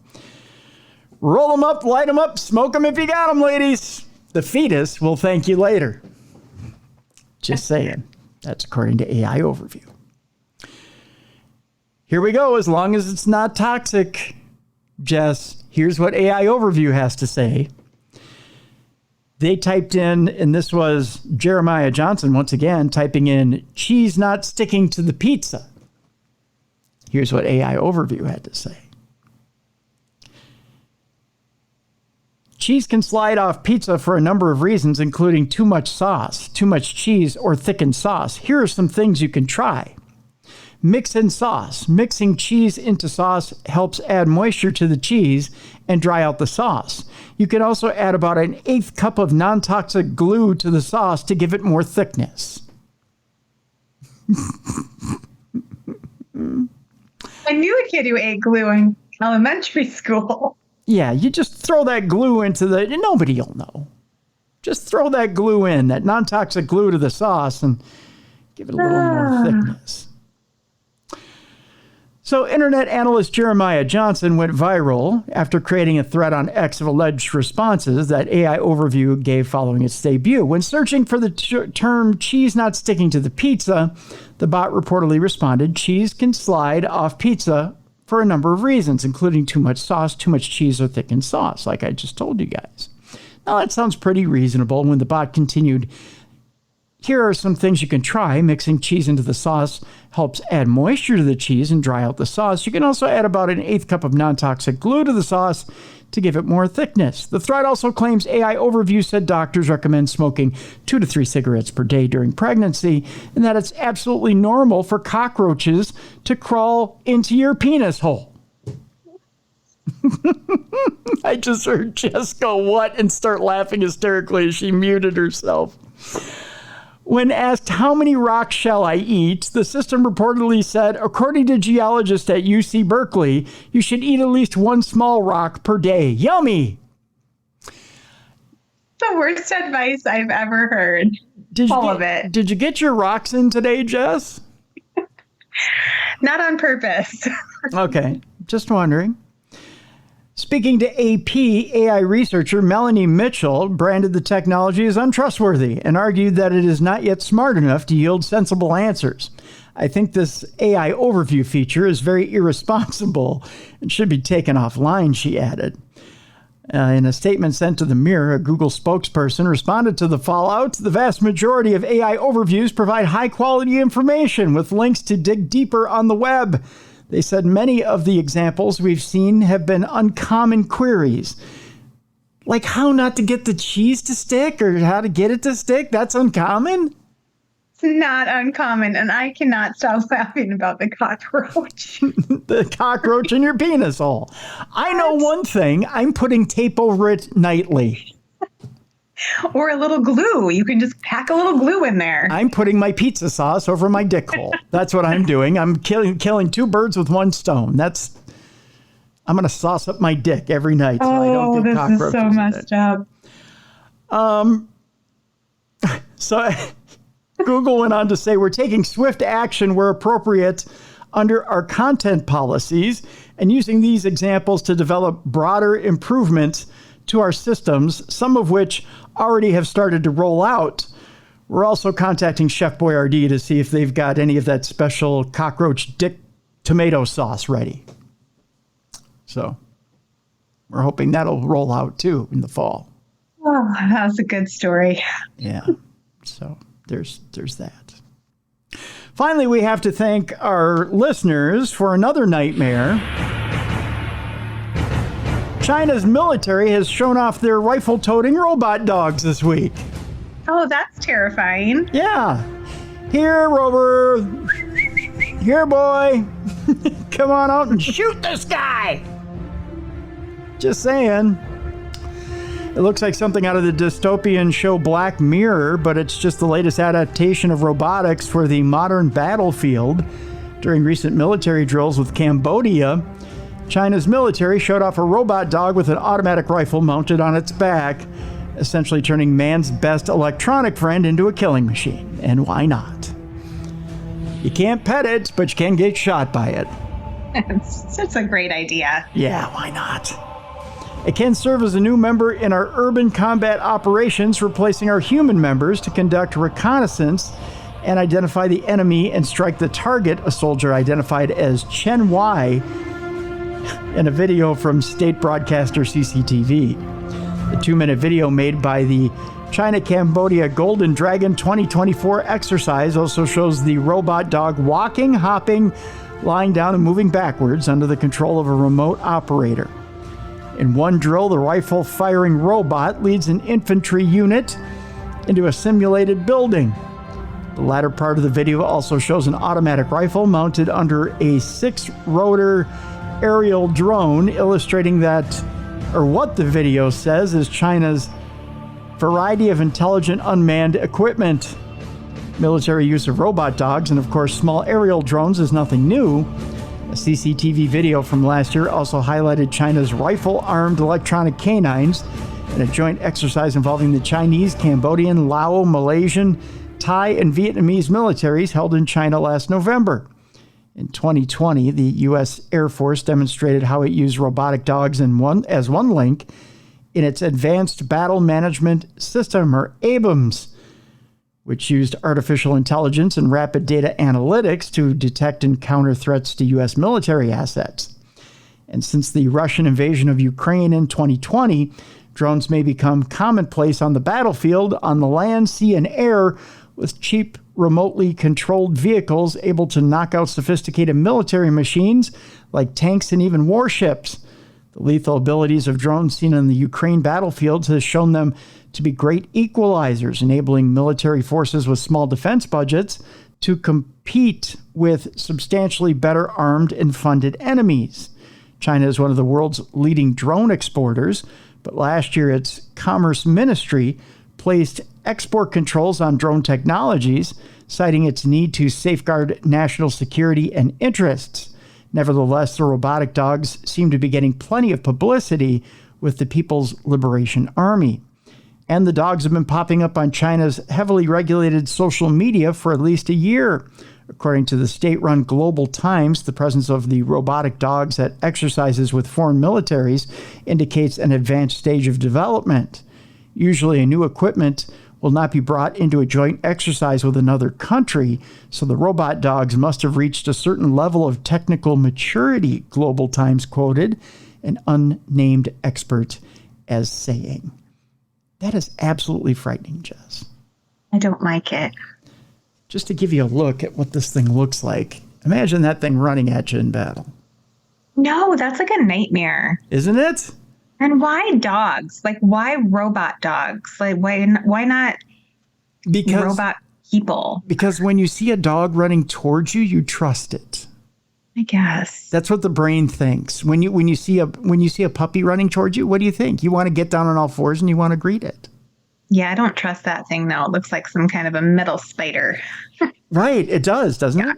Roll them up, light them up, smoke them if you got them, ladies. The fetus will thank you later. Just saying. That's according to AI overview. Here we go. As long as it's not toxic, Jess, here's what AI overview has to say. They typed in, and this was Jeremiah Johnson once again, typing in cheese not sticking to the pizza. Here's what AI overview had to say. Cheese can slide off pizza for a number of reasons, including too much sauce, too much cheese, or thickened sauce. Here are some things you can try. Mix in sauce. Mixing cheese into sauce helps add moisture to the cheese and dry out the sauce. You can also add about an 1/8 cup of non-toxic glue to the sauce to give it more thickness. I knew a kid who ate glue in elementary school. Yeah, you just throw that glue into the... Nobody will know. Just throw that glue in, that non-toxic glue to the sauce, and give it a little more thickness. So internet analyst Jeremiah Johnson went viral after creating a thread on X of alleged responses that AI Overview gave following its debut. When searching for the term cheese not sticking to the pizza, the bot reportedly responded, cheese can slide off pizza for a number of reasons, including too much sauce, too much cheese, or thickened sauce, like I just told you guys. Now that sounds pretty reasonable. When the bot continued, here are some things you can try. Mixing cheese into the sauce helps add moisture to the cheese and dry out the sauce. You can also add about an 1/8 cup of non-toxic glue to the sauce to give it more thickness. The thread also claims AI Overview said doctors recommend smoking 2 to 3 cigarettes per day during pregnancy, and that it's absolutely normal for cockroaches to crawl into your penis hole. I just heard Jess go, what? And start laughing hysterically as she muted herself. When asked how many rocks shall I eat, the system reportedly said, according to geologists at UC Berkeley, you should eat at least 1 small rock per day. Yummy! The worst advice I've ever heard. All of it. Did you get your rocks in today, Jess? Not on purpose. Okay, just wondering. Speaking to AP, AI researcher Melanie Mitchell branded the technology as untrustworthy and argued that it is not yet smart enough to yield sensible answers. I think this AI overview feature is very irresponsible and should be taken offline, she added. In a statement sent to the Mirror, a Google spokesperson responded to the fallout. The vast majority of AI overviews provide high-quality information with links to dig deeper on the web. They said many of the examples we've seen have been uncommon queries. Like how not to get the cheese to stick or how to get it to stick? That's uncommon? It's not uncommon, and I cannot stop laughing about the cockroach. The cockroach in your penis hole. I know one thing. I'm putting tape over it nightly. Or a little glue. You can just pack a little glue in there. I'm putting my pizza sauce over my dick hole. That's what I'm doing. I'm killing two birds with one stone. I'm going to sauce up my dick every night so I don't get cockroaches. This is so messed up. So Google went on to say, we're taking swift action where appropriate under our content policies and using these examples to develop broader improvements to our systems, some of which already have started to roll out. We're also contacting Chef Boyardee to see if they've got any of that special cockroach dick tomato sauce ready. So we're hoping that'll roll out too in the fall. Oh, that was a good story. Yeah. So there's that. Finally, we have to thank our listeners for another nightmare. China's military has shown off their rifle-toting robot dogs this week. Oh, that's terrifying. Yeah. Here, Rover. Here, boy. Come on out and shoot this guy. Just saying. It looks like something out of the dystopian show Black Mirror, but it's just the latest adaptation of robotics for the modern battlefield. During recent military drills with Cambodia, China's military showed off a robot dog with an automatic rifle mounted on its back, essentially turning man's best electronic friend into a killing machine. And why not? You can't pet it, but you can get shot by it. That's a great idea. Yeah, why not? It can serve as a new member in our urban combat operations, replacing our human members to conduct reconnaissance and identify the enemy and strike the target, a soldier identified as Chen Wai in a video from state broadcaster CCTV. The 2-minute video made by the China-Cambodia Golden Dragon 2024 exercise also shows the robot dog walking, hopping, lying down, and moving backwards under the control of a remote operator. In one drill, the rifle-firing robot leads an infantry unit into a simulated building. The latter part of the video also shows an automatic rifle mounted under a 6-rotor aerial drone, illustrating what the video says is China's variety of intelligent unmanned equipment. Military use of robot dogs and, of course, small aerial drones is nothing new. A CCTV video from last year also highlighted China's rifle-armed electronic canines in a joint exercise involving the Chinese, Cambodian, Lao, Malaysian, Thai, and Vietnamese militaries held in China last November. In 2020, the U.S. Air Force demonstrated how it used robotic dogs as one link in its Advanced Battle Management System, or ABAMS, which used artificial intelligence and rapid data analytics to detect and counter threats to U.S. military assets. And since the Russian invasion of Ukraine in 2020, drones may become commonplace on the battlefield, on the land, sea, and air, with cheap, remotely controlled vehicles able to knock out sophisticated military machines like tanks and even warships. The lethal abilities of drones seen on the Ukraine battlefields has shown them to be great equalizers, enabling military forces with small defense budgets to compete with substantially better armed and funded enemies. China is one of the world's leading drone exporters, but last year its Commerce Ministry placed export controls on drone technologies, citing its need to safeguard national security and interests. Nevertheless, the robotic dogs seem to be getting plenty of publicity with the People's Liberation Army. And the dogs have been popping up on China's heavily regulated social media for at least a year. According to the state-run Global Times, the presence of the robotic dogs at exercises with foreign militaries indicates an advanced stage of development. Usually, a new equipment will not be brought into a joint exercise with another country, so the robot dogs must have reached a certain level of technical maturity, Global Times quoted an unnamed expert as saying. That is absolutely frightening, Jess. I don't like it. Just to give you a look at what this thing looks like, imagine that thing running at you in battle. No, that's like a nightmare. Isn't it? And why dogs? Like, why robot dogs? Like, why not because robot people. Because when you see a dog running towards you, you trust it. I guess. That's what the brain thinks. When you see a puppy running towards you, what do you think? You want to get down on all fours and you want to greet it. Yeah, I don't trust that thing though. It looks like some kind of a metal spider. Right, it does, doesn't it?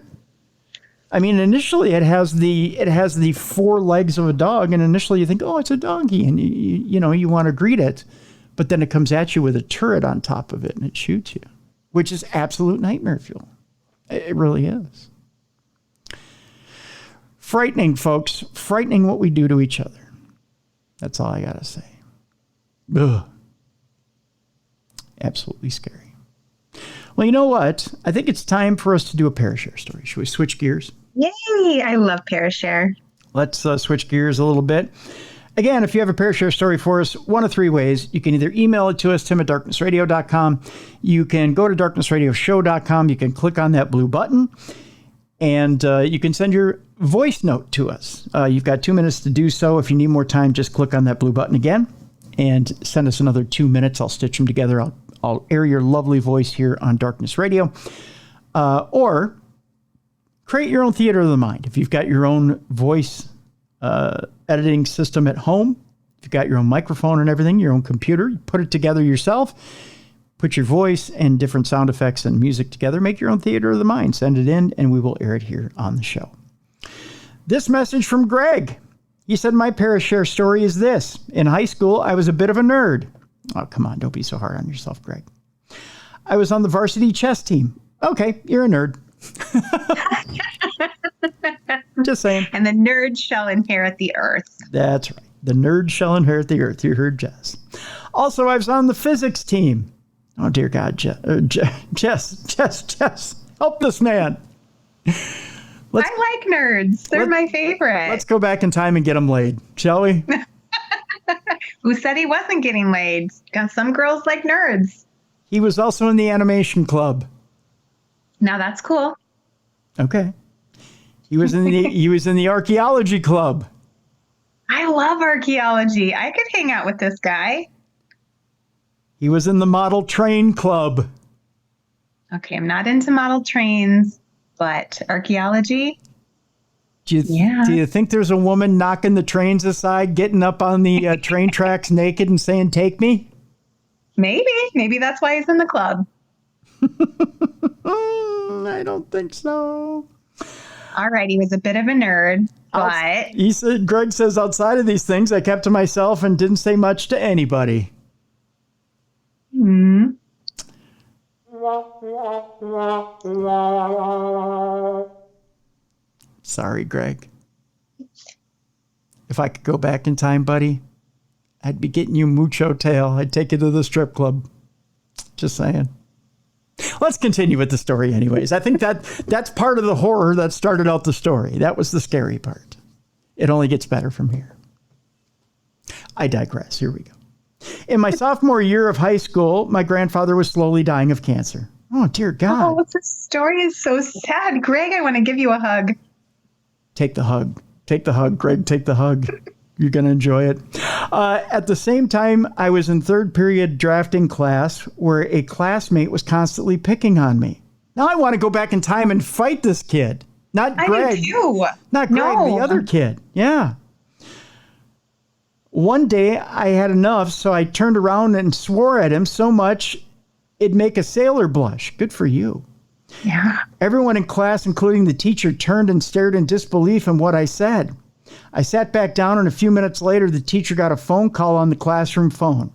I mean, initially it has the four legs of a dog, and initially you think, oh, it's a donkey, and you want to greet it, but then it comes at you with a turret on top of it and it shoots you, which is absolute nightmare fuel. It really is. Frightening, folks. Frightening what we do to each other. That's all I gotta say. Ugh. Absolutely scary. Well, you know what? I think it's time for us to do a Parashare story. Should we switch gears? Yay! I love Parashare. Let's switch gears a little bit. Again, if you have a Parashare story for us, one of three ways. You can either email it to us, tim@darknessradio.com. You can go to darknessradioshow.com. You can click on that blue button, and you can send your voice note to us. You've got 2 minutes to do so. If you need more time, just click on that blue button again and send us another 2 minutes. I'll stitch them together. I'll air your lovely voice here on Darkness Radio. Or create your own theater of the mind. If you've got your own voice editing system at home, if you've got your own microphone and everything, your own computer, you put it together yourself, put your voice and different sound effects and music together, make your own theater of the mind, send it in, and we will air it here on the show. This message from Greg. He said, my Parashare story is this. In high school, I was a bit of a nerd. Oh, come on. Don't be so hard on yourself, Greg. I was on the varsity chess team. Okay, you're a nerd. Just saying. And the nerd shall inherit the earth. That's right. The nerd shall inherit the earth. You heard Jess. Also, I was on the physics team. Oh, dear God. Jess. Help this man. I like nerds. They're my favorite. Let's go back in time and get them laid, shall we? Who said he wasn't getting laid? Some girls like nerds. He was also in the animation club. Now that's cool. Okay. He was in the archaeology club. I love archaeology. I could hang out with this guy. He was in the model train club. Okay, I'm not into model trains, but archaeology. Do you think there's a woman knocking the trains aside, getting up on the train tracks naked and saying, "Take me"? Maybe that's why he's in the club. I don't think so. All right, he was a bit of a nerd, but Greg says, outside of these things, I kept to myself and didn't say much to anybody. Hmm. Sorry, Greg. If I could go back in time, buddy, I'd be getting you mucho tail. I'd take you to the strip club. Just saying. Let's continue with the story anyways. I think that's part of the horror that started out the story. That was the scary part. It only gets better from here. I digress. Here we go. In my sophomore year of high school, my grandfather was slowly dying of cancer. Oh, dear God. Oh, this story is so sad. Greg, I want to give you a hug. Take the hug. Take the hug, Greg. Take the hug. You're going to enjoy it. At the same time, I was in third period drafting class where a classmate was constantly picking on me. Now I want to go back in time and fight this kid. Not Greg. I do too. Not Greg, the other kid. Yeah. One day I had enough, so I turned around and swore at him so much it'd make a sailor blush. Good for you. Yeah. Everyone in class, including the teacher, turned and stared in disbelief in what I said. I sat back down, and a few minutes later, the teacher got a phone call on the classroom phone.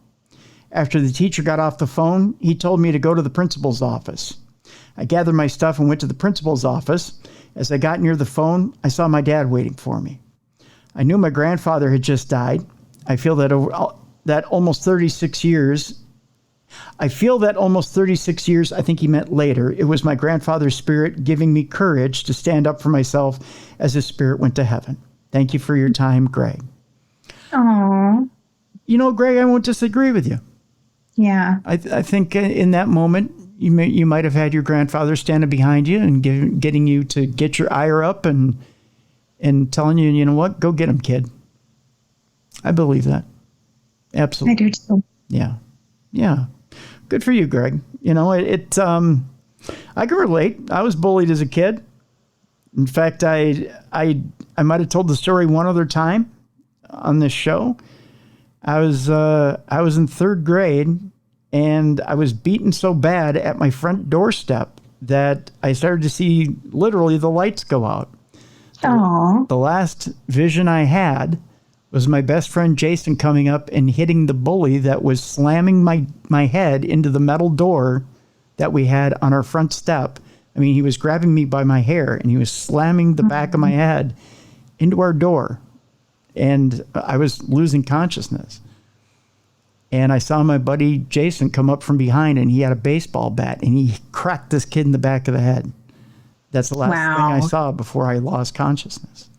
After the teacher got off the phone, he told me to go to the principal's office. I gathered my stuff and went to the principal's office. As I got near the phone, I saw my dad waiting for me. I knew my grandfather had just died. I feel that almost 36 years, I think he meant later, it was my grandfather's spirit giving me courage to stand up for myself as his spirit went to heaven. Thank you for your time, Greg. Aww. You know, Greg, I won't disagree with you. Yeah. I think in that moment, you might have had your grandfather standing behind you and getting you to get your ire up and telling you, you know what, go get him, kid. I believe that. Absolutely. I do too. Yeah. Yeah. Good for you, Greg. You know, I can relate. I was bullied as a kid. In fact, I might have told the story one other time on this show. I was in third grade, and I was beaten so bad at my front doorstep that I started to see literally the lights go out. Aww. The last vision I had was my best friend Jason coming up and hitting the bully that was slamming my head into the metal door that we had on our front step. I mean, he was grabbing me by my hair and he was slamming the back of my head into our door. And I was losing consciousness. And I saw my buddy Jason come up from behind, and he had a baseball bat and he cracked this kid in the back of the head. That's the last thing I saw before I lost consciousness.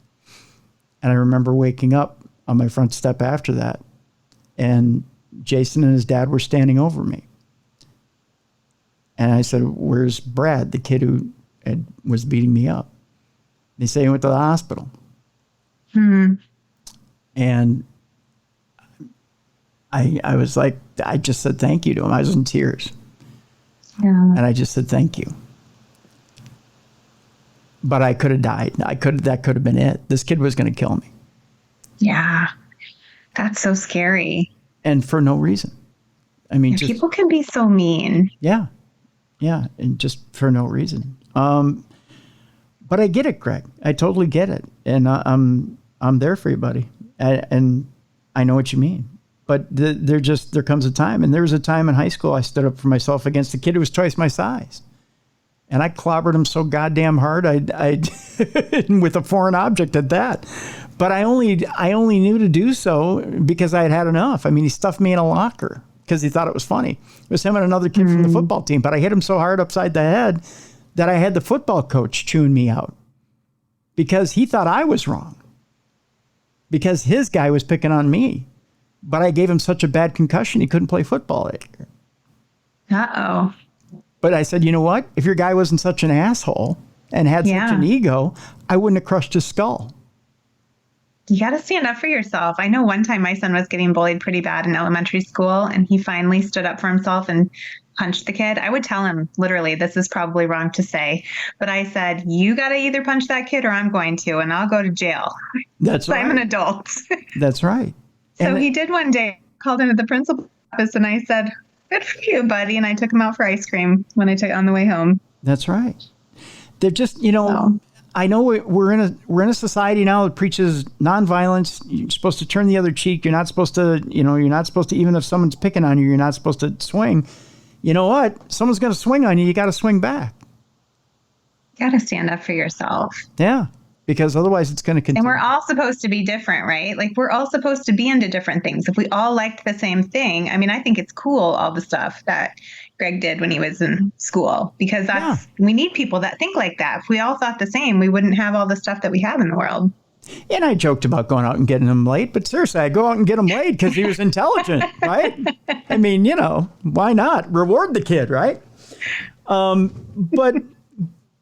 And I remember waking up on my front step after that, and Jason and his dad were standing over me. And I said, "Where's Brad, the kid who was beating me up?" They say he went to the hospital. And I was like, I just said thank you to him. I was in tears. Yeah. And I just said thank you. But I could have died. That could have been it. This kid was going to kill me. Yeah. That's so scary. And for no reason. I mean, just, people can be so mean. Yeah. Yeah. And just for no reason. But I get it, Greg. I totally get it. And I'm there for you, buddy. And I know what you mean. But there comes a time. And there was a time in high school I stood up for myself against a kid who was twice my size. And I clobbered him so goddamn hard, I with a foreign object at that. But I only knew to do so because I had had enough. I mean, he stuffed me in a locker because he thought it was funny. It was him and another kid from the football team. But I hit him so hard upside the head that I had the football coach chewing me out because he thought I was wrong. Because his guy was picking on me. But I gave him such a bad concussion, he couldn't play football that year. Uh-oh. But I said, you know what? If your guy wasn't such an asshole and had such an ego, I wouldn't have crushed his skull. You got to stand up for yourself. I know one time my son was getting bullied pretty bad in elementary school, and he finally stood up for himself and punched the kid. I would tell him, literally, this is probably wrong to say, but I said, you got to either punch that kid or I'm going to, and I'll go to jail. That's right. I'm an adult. That's right. So he did one day, called into the principal's office, and I said, good for you, buddy. And I took him out for ice cream on the way home. That's right. They're just, I know we're in a society now that preaches nonviolence. You're supposed to turn the other cheek. You're not supposed to, even if someone's picking on you, you're not supposed to swing. You know what? Someone's going to swing on you. You got to swing back. You got to stand up for yourself. Yeah. Because otherwise it's going to continue. And we're all supposed to be different, right? Like we're all supposed to be into different things. If we all liked the same thing, I mean, I think it's cool, all the stuff that Greg did when he was in school, because we need people that think like that. If we all thought the same, we wouldn't have all the stuff that we have in the world. And I joked about going out and getting him laid, but seriously, I go out and get him laid because he was intelligent, right? I mean, why not? Reward the kid, right?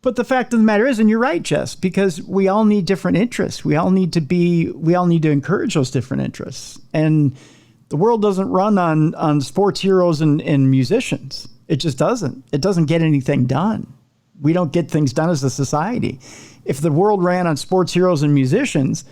But the fact of the matter is, and you're right, Jess, because we all need different interests. We all need to encourage those different interests. And the world doesn't run on sports heroes and musicians. It just doesn't. It doesn't get anything done. We don't get things done as a society. If the world ran on sports heroes and musicians,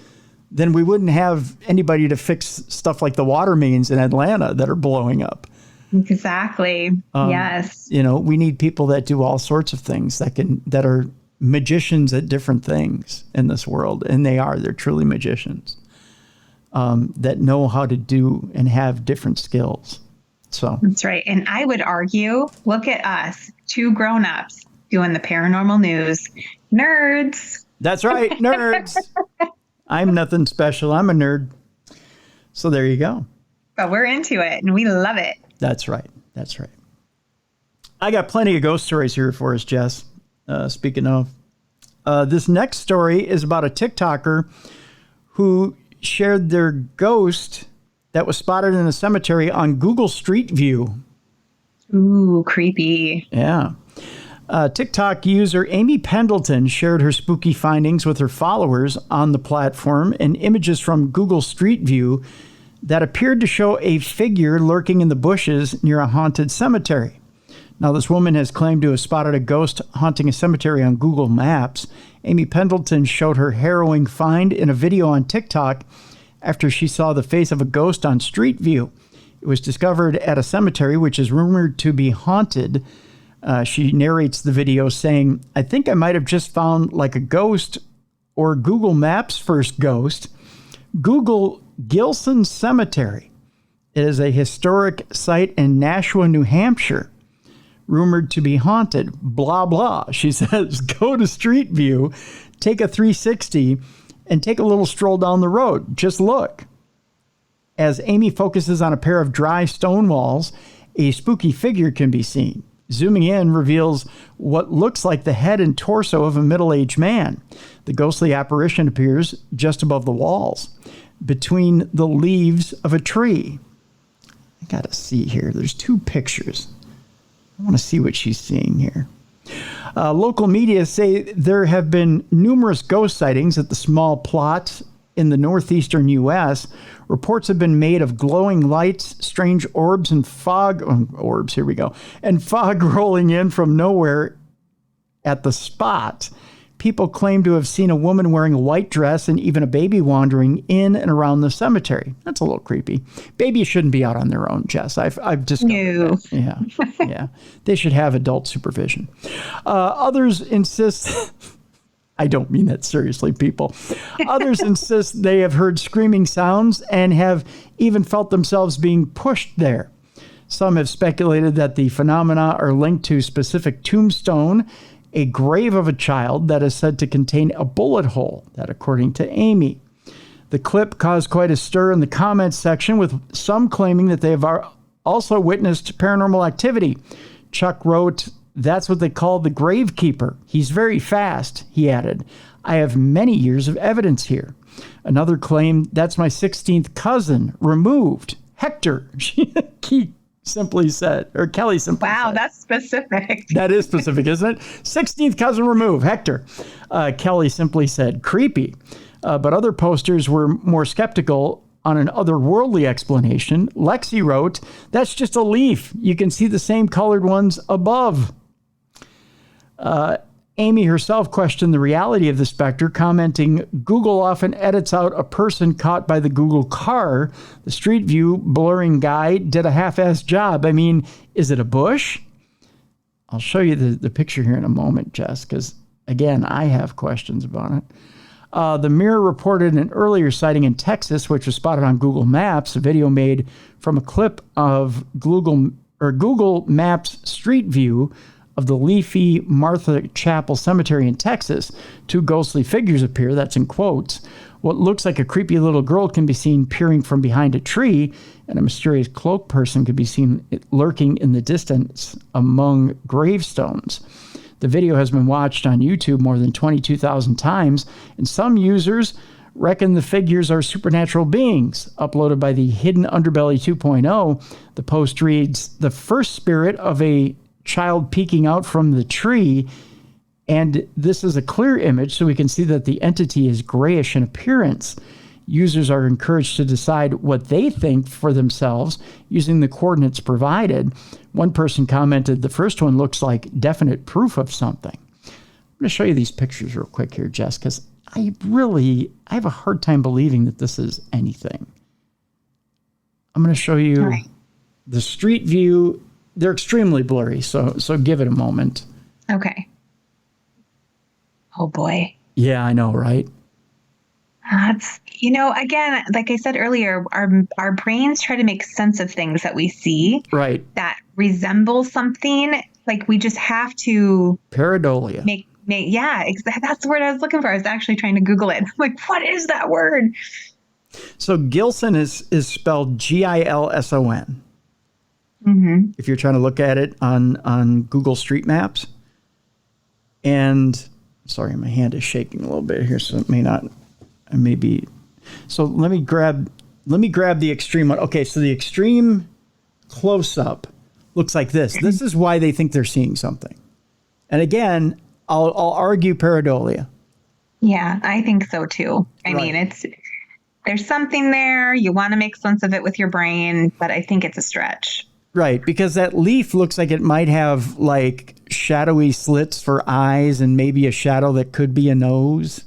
then we wouldn't have anybody to fix stuff like the water mains in Atlanta that are blowing up. Exactly. Yes. We need people that do all sorts of things that are magicians at different things in this world. And they're truly magicians that know how to do and have different skills. So that's right. And I would argue, look at us, two grown-ups doing the paranormal news. Nerds. That's right. Nerds. I'm nothing special. I'm a nerd. So there you go. But we're into it and we love it. That's right. That's right. I got plenty of ghost stories here for us, Jess. Speaking of, this next story is about a TikToker who shared their ghost that was spotted in a cemetery on Google Street View. Ooh, creepy. Yeah. TikTok user Amy Pendleton shared her spooky findings with her followers on the platform and images from Google Street View that appeared to show a figure lurking in the bushes near a haunted cemetery. Now, this woman has claimed to have spotted a ghost haunting a cemetery on Google Maps. Amy Pendleton showed her harrowing find in a video on TikTok after she saw the face of a ghost on Street View. It was discovered at a cemetery, which is rumored to be haunted. She narrates the video saying, "I think I might have just found like a ghost or Google Maps' first ghost. Google Gilson Cemetery. It is a historic site in Nashua, New Hampshire, rumored to be haunted. Blah, blah." She says, "Go to Street View, take a 360, and take a little stroll down the road. Just look." As Amy focuses on a pair of dry stone walls, a spooky figure can be seen. Zooming in reveals what looks like the head and torso of a middle-aged man. The ghostly apparition appears just above the walls, between the leaves of a tree. I gotta see here. There's two pictures. I want to see what she's seeing here. Local media say there have been numerous ghost sightings at the small plot in the northeastern U.S. Reports have been made of glowing lights, strange orbs, and fog. Orbs, here we go. And fog rolling in from nowhere at the spot. People claim to have seen a woman wearing a white dress and even a baby wandering in and around the cemetery. That's a little creepy. Babies shouldn't be out on their own, Jess. I've discovered that. Yeah. They should have adult supervision. Others insist... I don't mean that seriously, people. Others insist they have heard screaming sounds and have even felt themselves being pushed there. Some have speculated that the phenomena are linked to a specific tombstone, a grave of a child that is said to contain a bullet hole, that according to Amy. The clip caused quite a stir in the comments section, with some claiming that they have also witnessed paranormal activity. Chuck wrote, "That's what they call the gravekeeper. He's very fast," he added. "I have many years of evidence here." Another claimed, "That's my 16th cousin, removed. Hector," Kelly simply said. Wow, that's specific. That is specific, isn't it? 16th cousin removed, Hector. Kelly simply said, "Creepy." But other posters were more skeptical on an otherworldly explanation. Lexi wrote, "That's just a leaf. You can see the same colored ones above." Amy herself questioned the reality of the specter, commenting, "Google often edits out a person caught by the Google car. The Street View blurring guy did a half-assed job. I mean, is it a bush?" I'll show you the picture here in a moment, Jess, because, again, I have questions about it. The Mirror reported an earlier sighting in Texas, which was spotted on Google Maps, a video made from a clip of Google Maps Street View of the leafy Martha Chapel Cemetery in Texas. Two ghostly figures appear, that's in quotes. What looks like a creepy little girl can be seen peering from behind a tree, and a mysterious cloaked person could be seen lurking in the distance among gravestones. The video has been watched on YouTube more than 22,000 times, and some users reckon the figures are supernatural beings. Uploaded by the Hidden Underbelly 2.0, the post reads, "The first spirit of a child peeking out from the tree," and this is a clear image, so we can see that the entity is grayish in appearance. Users are encouraged to decide what they think for themselves using the coordinates provided. One person commented, "The first one looks like definite proof of something." I'm going to show you these pictures real quick here, Jess, because I have a hard time believing that this is anything. I'm going to show you the Street View. They're extremely blurry, so give it a moment. Okay. Oh, boy. Yeah, I know, right? That's, again, like I said earlier, our brains try to make sense of things that we see. Right. That resemble something. Like, we just have to... Pareidolia. Yeah, that's the word I was looking for. I was actually trying to Google it. I'm like, what is that word? So Gilson is spelled Gilson. Mm-hmm. If you're trying to look at it on Google Street Maps. And sorry, my hand is shaking a little bit here, so it may be. So let me grab the extreme one. Okay, so the extreme close up looks like this. This is why they think they're seeing something. And again, I'll argue pareidolia. Yeah, I think so too. I mean, there's something there. You want to make sense of it with your brain, but I think it's a stretch. Right, because that leaf looks like it might have like shadowy slits for eyes and maybe a shadow that could be a nose.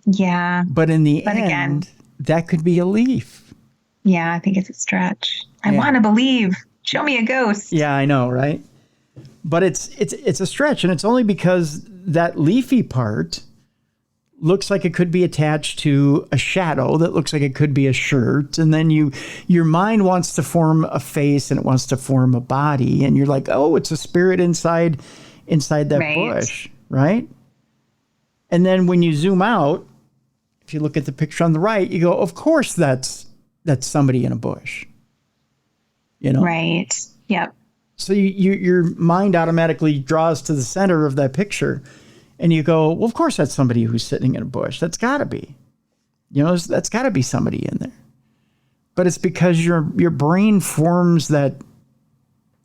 Yeah. But in the end, again, that could be a leaf. Yeah, I think it's a stretch. I Yeah. want to believe. Show me a ghost. Yeah, I know, right? But it's a stretch, and it's only because that leafy part looks like it could be attached to a shadow that looks like it could be a shirt, and then your mind wants to form a face and it wants to form a body, and you're like, oh, it's a spirit inside that Right. bush, right? And then when you zoom out, if you look at the picture on the right, you go, of course that's somebody in a bush. You know? Right. Yep. So your mind automatically draws to the center of that picture, and you go, well, of course that's somebody who's sitting in a bush. That's got to be. You know, that's got to be somebody in there. But it's because your brain forms that,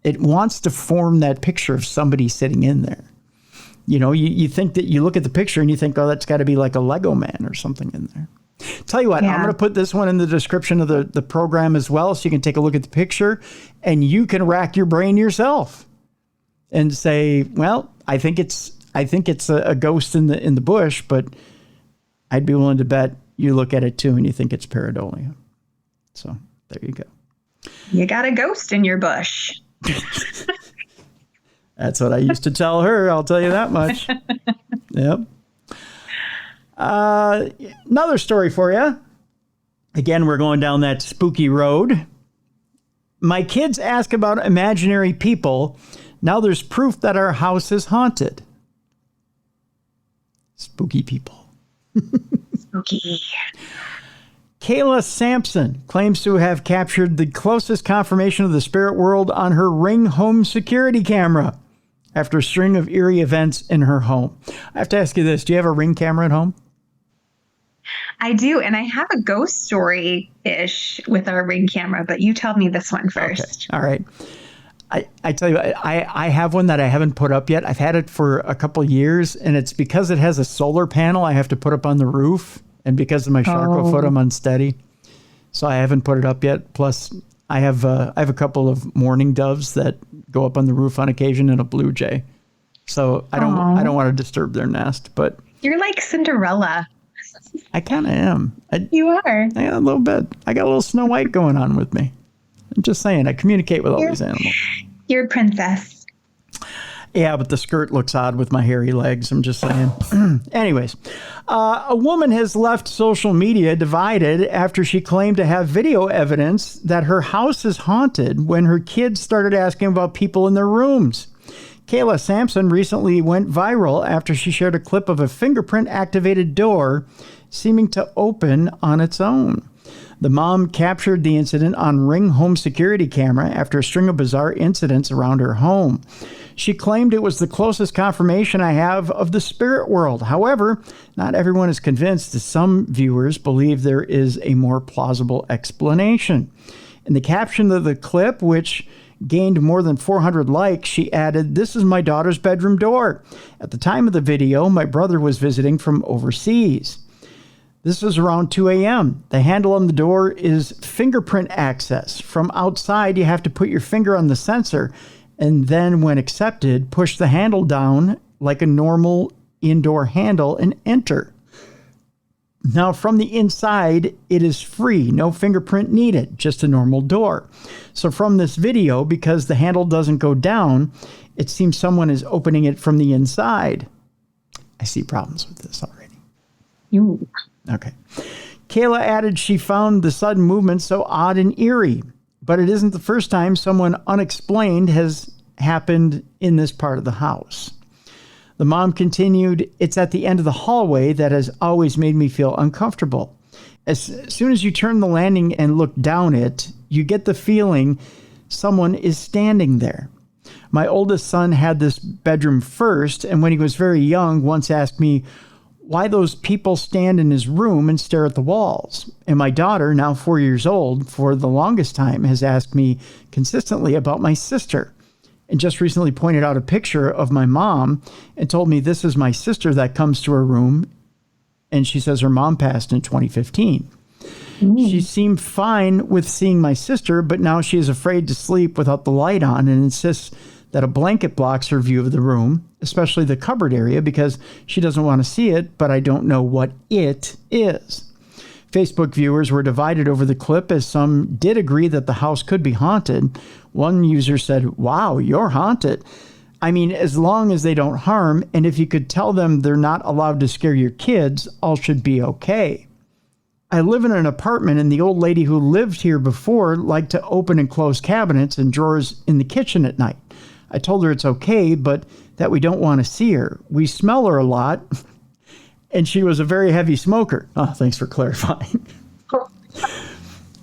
it wants to form that picture of somebody sitting in there. You know, you think that you look at the picture and you think, oh, that's got to be like a Lego man or something in there. Tell you what, I'm going to put this one in the description of the program as well, so you can take a look at the picture and you can rack your brain yourself and say, well, I think it's a ghost in the bush, but I'd be willing to bet you look at it too and you think it's pareidolia. So there you go. You got a ghost in your bush. That's what I used to tell her. I'll tell you that much. Yep. Another story for you. Again, we're going down that spooky road. My kids ask about imaginary people. Now there's proof that our house is haunted. Spooky people. Spooky. Kayla Sampson claims to have captured the closest confirmation of the spirit world on her Ring home security camera after a string of eerie events in her home. I have to ask you this. Do you have a Ring camera at home? I do, and I have a ghost story-ish with our Ring camera, but you tell me this one first. Okay. All right. I tell you, I have one that I haven't put up yet. I've had it for a couple years, and it's because it has a solar panel I have to put up on the roof, and because of my Sharko foot, I'm unsteady. So I haven't put it up yet. Plus, I have a couple of mourning doves that go up on the roof on occasion, and a blue jay. So I don't want to disturb their nest, but You're like Cinderella. I kind of am. You are. Yeah, a little bit. I got a little Snow White going on with me. I'm just saying, I communicate with all these animals. You're a princess. Yeah, but the skirt looks odd with my hairy legs. I'm just saying. Anyways, a woman has left social media divided after she claimed to have video evidence that her house is haunted when her kids started asking about people in their rooms. Kayla Sampson recently went viral after she shared a clip of a fingerprint-activated door seeming to open on its own. The mom captured the incident on Ring home security camera after a string of bizarre incidents around her home. She claimed it was the closest confirmation I have of the spirit world. However, not everyone is convinced, as some viewers believe there is a more plausible explanation. In the caption of the clip, which gained more than 400 likes, she added, "This is my daughter's bedroom door. At the time of the video, my brother was visiting from overseas. This was around 2 a.m. The handle on the door is fingerprint access. From outside, you have to put your finger on the sensor, and then when accepted, push the handle down like a normal indoor handle and enter. Now, from the inside, it is free. No fingerprint needed, just a normal door. So from this video, because the handle doesn't go down, it seems someone is opening it from the inside." I see problems with this already. Ooh. Okay. Kayla added she found the sudden movement so odd and eerie, but it isn't the first time someone unexplained has happened in this part of the house. The mom continued, "It's at the end of the hallway that has always made me feel uncomfortable. As soon as you turn the landing and look down it, you get the feeling someone is standing there. My oldest son had this bedroom first, and when he was very young, once asked me why those people stand in his room and stare at the walls. And my daughter, now 4 years old, for the longest time has asked me consistently about my sister, and just recently pointed out a picture of my mom and told me this is my sister that comes to her room, and she says her mom passed in 2015. She seemed fine with seeing my sister, but now she is afraid to sleep without the light on and insists that a blanket blocks her view of the room, especially the cupboard area, because she doesn't want to see it, but I don't know what it is. Facebook viewers were divided over the clip, as some did agree that the house could be haunted. One user said, "Wow, you're haunted." I mean, as long as they don't harm, and if you could tell them they're not allowed to scare your kids, all should be okay. I live in an apartment, and the old lady who lived here before liked to open and close cabinets and drawers in the kitchen at night. I told her it's okay, but that we don't want to see her. We smell her a lot, and she was a very heavy smoker. Oh, thanks for clarifying.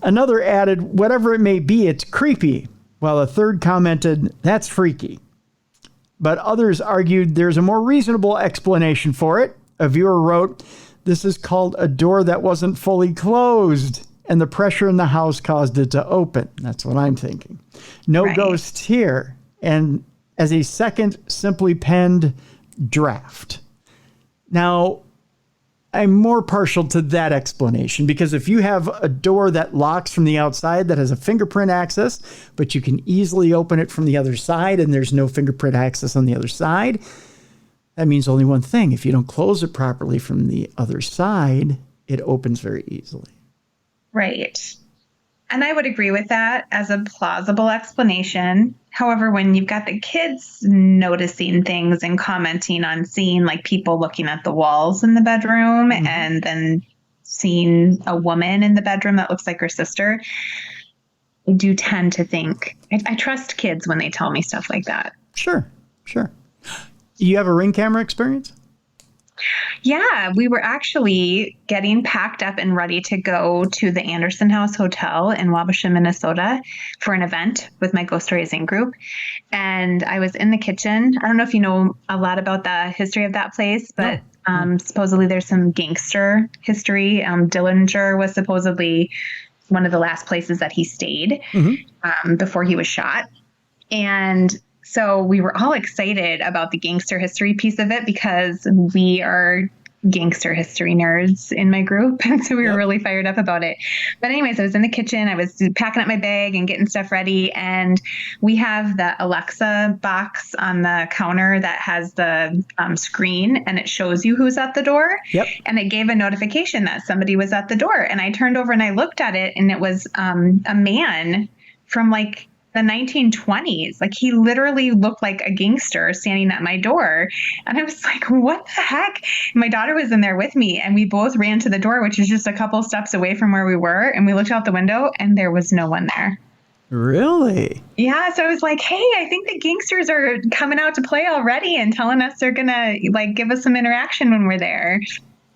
Another added, "Whatever it may be, it's creepy," while a third commented, "That's freaky." But others argued there's a more reasonable explanation for it. A viewer wrote, "This is called a door that wasn't fully closed, and the pressure in the house caused it to open." That's what I'm thinking. No ghosts here. And as a second, simply penned, "draft." Now, I'm more partial to that explanation, because if you have a door that locks from the outside that has a fingerprint access, but you can easily open it from the other side and there's no fingerprint access on the other side, that means only one thing. If you don't close it properly from the other side, it opens very easily. Right. And I would agree with that as a plausible explanation. However, when you've got the kids noticing things and commenting on seeing like people looking at the walls in the bedroom and then seeing a woman in the bedroom that looks like her sister, I do tend to think, I trust kids when they tell me stuff like that. Sure. You have a Ring camera experience? Yeah, we were actually getting packed up and ready to go to the Anderson House Hotel in Wabasha, Minnesota for an event with my Ghost Raising group. And I was in the kitchen. I don't know if you know a lot about the history of that place, but supposedly there's some gangster history. Dillinger was supposedly one of the last places that he stayed before he was shot. And so we were all excited about the gangster history piece of it because we are gangster history nerds in my group. And so we were really fired up about it. But anyways, I was in the kitchen. I was packing up my bag and getting stuff ready. And we have the Alexa box on the counter that has the screen, and it shows you who's at the door. Yep. And it gave a notification that somebody was at the door. And I turned over and I looked at it, and it was a man from like the 1920s. Like, he literally looked like a gangster standing at my door. And I was like, what the heck? And my daughter was in there with me, and we both ran to the door, which is just a couple steps away from where we were. And we looked out the window and there was no one there. Really? Yeah. So I was like, hey, I think the gangsters are coming out to play already and telling us they're going to like give us some interaction when we're there.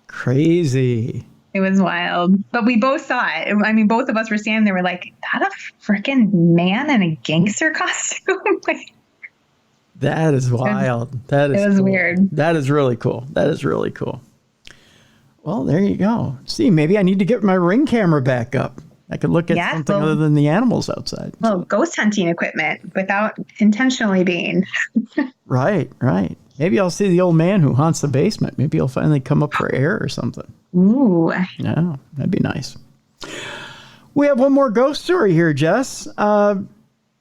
Crazy. It was wild, but we both saw it. I mean, both of us were standing there. We're like, that a freaking man in a gangster costume? That is wild. It was cool. Weird. That is really cool. Well, there you go. See, maybe I need to get my Ring camera back up. I could look at something other than the animals outside. Well, ghost hunting equipment without intentionally being. Right. Maybe I'll see the old man who haunts the basement. Maybe he'll finally come up for air or something. Ooh. Yeah, that'd be nice. We have one more ghost story here, Jess.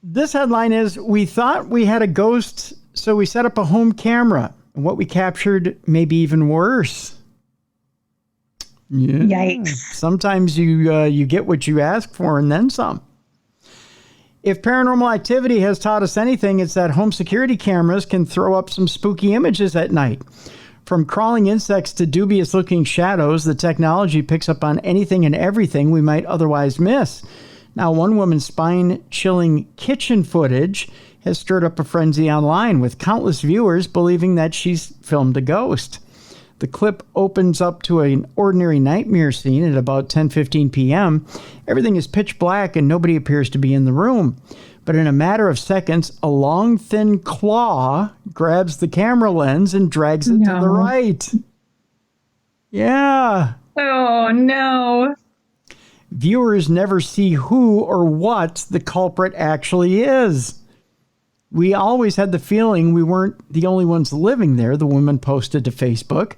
This headline is, we thought we had a ghost, so we set up a home camera. And what we captured may be even worse. Yeah. Yikes. Sometimes you get what you ask for and then some. If paranormal activity has taught us anything, it's that home security cameras can throw up some spooky images at night. From crawling insects to dubious-looking shadows, the technology picks up on anything and everything we might otherwise miss. Now, one woman's spine-chilling kitchen footage has stirred up a frenzy online, with countless viewers believing that she's filmed a ghost. The clip opens up to an ordinary nightmare scene at about 10:15 p.m. Everything is pitch black and nobody appears to be in the room. But in a matter of seconds, a long, thin claw grabs the camera lens and drags it to the right. Yeah. Oh, no. Viewers never see who or what the culprit actually is. We always had the feeling we weren't the only ones living there, the woman posted to Facebook.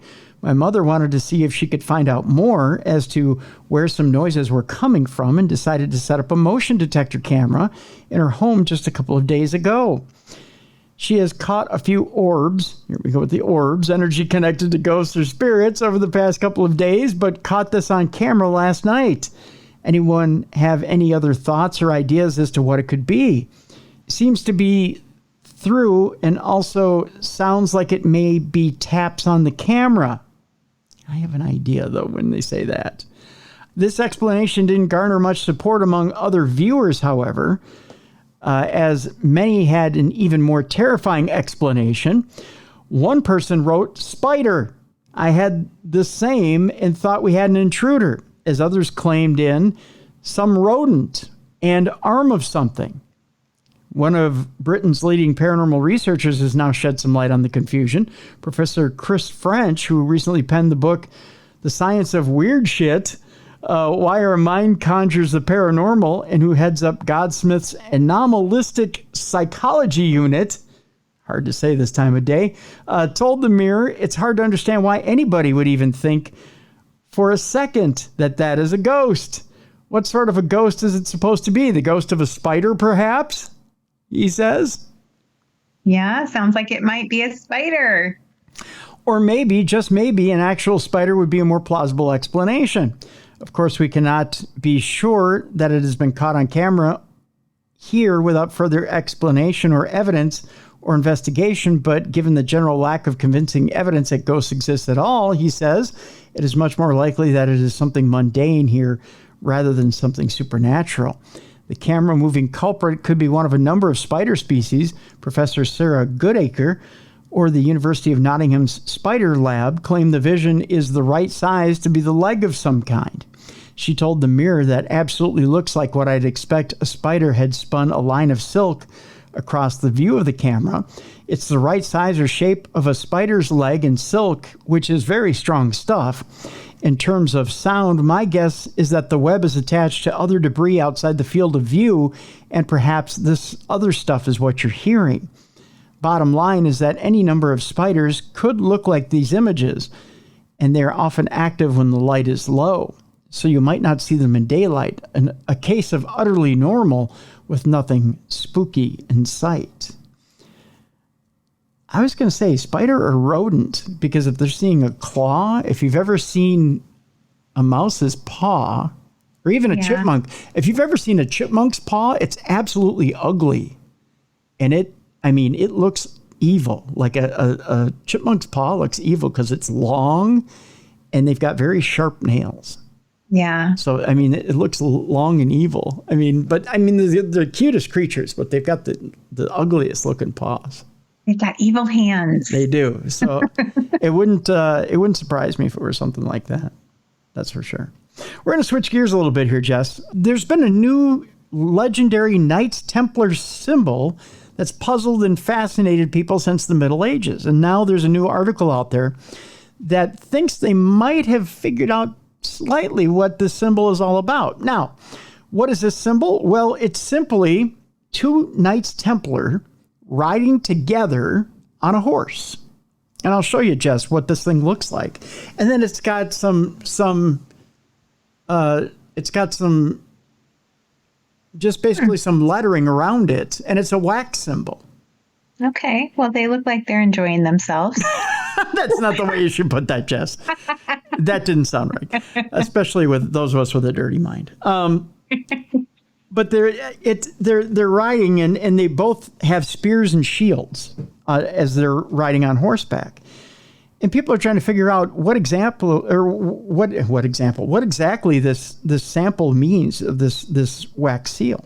My mother wanted to see if she could find out more as to where some noises were coming from and decided to set up a motion detector camera in her home just a couple of days ago. She has caught a few orbs. Here we go with the orbs, energy connected to ghosts or spirits over the past couple of days, but caught this on camera last night. Anyone have any other thoughts or ideas as to what it could be? Seems to be through and also sounds like it may be taps on the camera. I have an idea, though, when they say that. This explanation didn't garner much support among other viewers, however, as many had an even more terrifying explanation. One person wrote, "Spider. I had the same and thought we had an intruder," as others claimed in some rodent and arm of something. One of Britain's leading paranormal researchers has now shed some light on the confusion. Professor Chris French, who recently penned the book The Science of Weird Shit, Why Our Mind Conjures the Paranormal, and who heads up Godsmith's Anomalistic Psychology Unit, hard to say this time of day, told the Mirror it's hard to understand why anybody would even think for a second that that is a ghost. What sort of a ghost is it supposed to be? The ghost of a spider, perhaps? He says. Yeah, sounds like it might be a spider. Or maybe, just maybe, an actual spider would be a more plausible explanation. Of course, we cannot be sure that it has been caught on camera here without further explanation or evidence or investigation, but given the general lack of convincing evidence that ghosts exist at all, he says, it is much more likely that it is something mundane here rather than something supernatural. The camera-moving culprit could be one of a number of spider species. Professor Sarah Goodacre, or the University of Nottingham's Spider Lab, claimed the vision is the right size to be the leg of some kind. She told the Mirror that absolutely looks like what I'd expect a spider had spun a line of silk across the view of the camera. It's the right size or shape of a spider's leg in silk, which is very strong stuff. In terms of sound, my guess is that the web is attached to other debris outside the field of view, and perhaps this other stuff is what you're hearing. Bottom line is that any number of spiders could look like these images, and they're often active when the light is low, so you might not see them in daylight. A case of utterly normal with nothing spooky in sight. I was going to say spider or rodent, because if they're seeing a claw, if you've ever seen a mouse's paw, or even a chipmunk, if you've ever seen a chipmunk's paw, it's absolutely ugly. And it looks evil. Like a chipmunk's paw looks evil because it's long and they've got very sharp nails. Yeah. So, it looks long and evil. They're cutest creatures, but they've got the ugliest looking paws. They've got evil hands. They do. So it wouldn't surprise me if it were something like that. That's for sure. We're going to switch gears a little bit here, Jess. There's been a new legendary Knights Templar symbol that's puzzled and fascinated people since the Middle Ages. And now there's a new article out there that thinks they might have figured out slightly what this symbol is all about. Now, what is this symbol? Well, it's simply two Knights Templar riding together on a horse. And I'll show you, Jess, what this thing looks like. And then it's got some lettering around it, and it's a wax symbol. Okay. Well, they look like they're enjoying themselves. That's not the way you should put that, Jess. That didn't sound right, especially with those of us with a dirty mind. But they're riding, and they both have spears and shields as they're riding on horseback. And people are trying to figure out what exactly this sample means of this wax seal.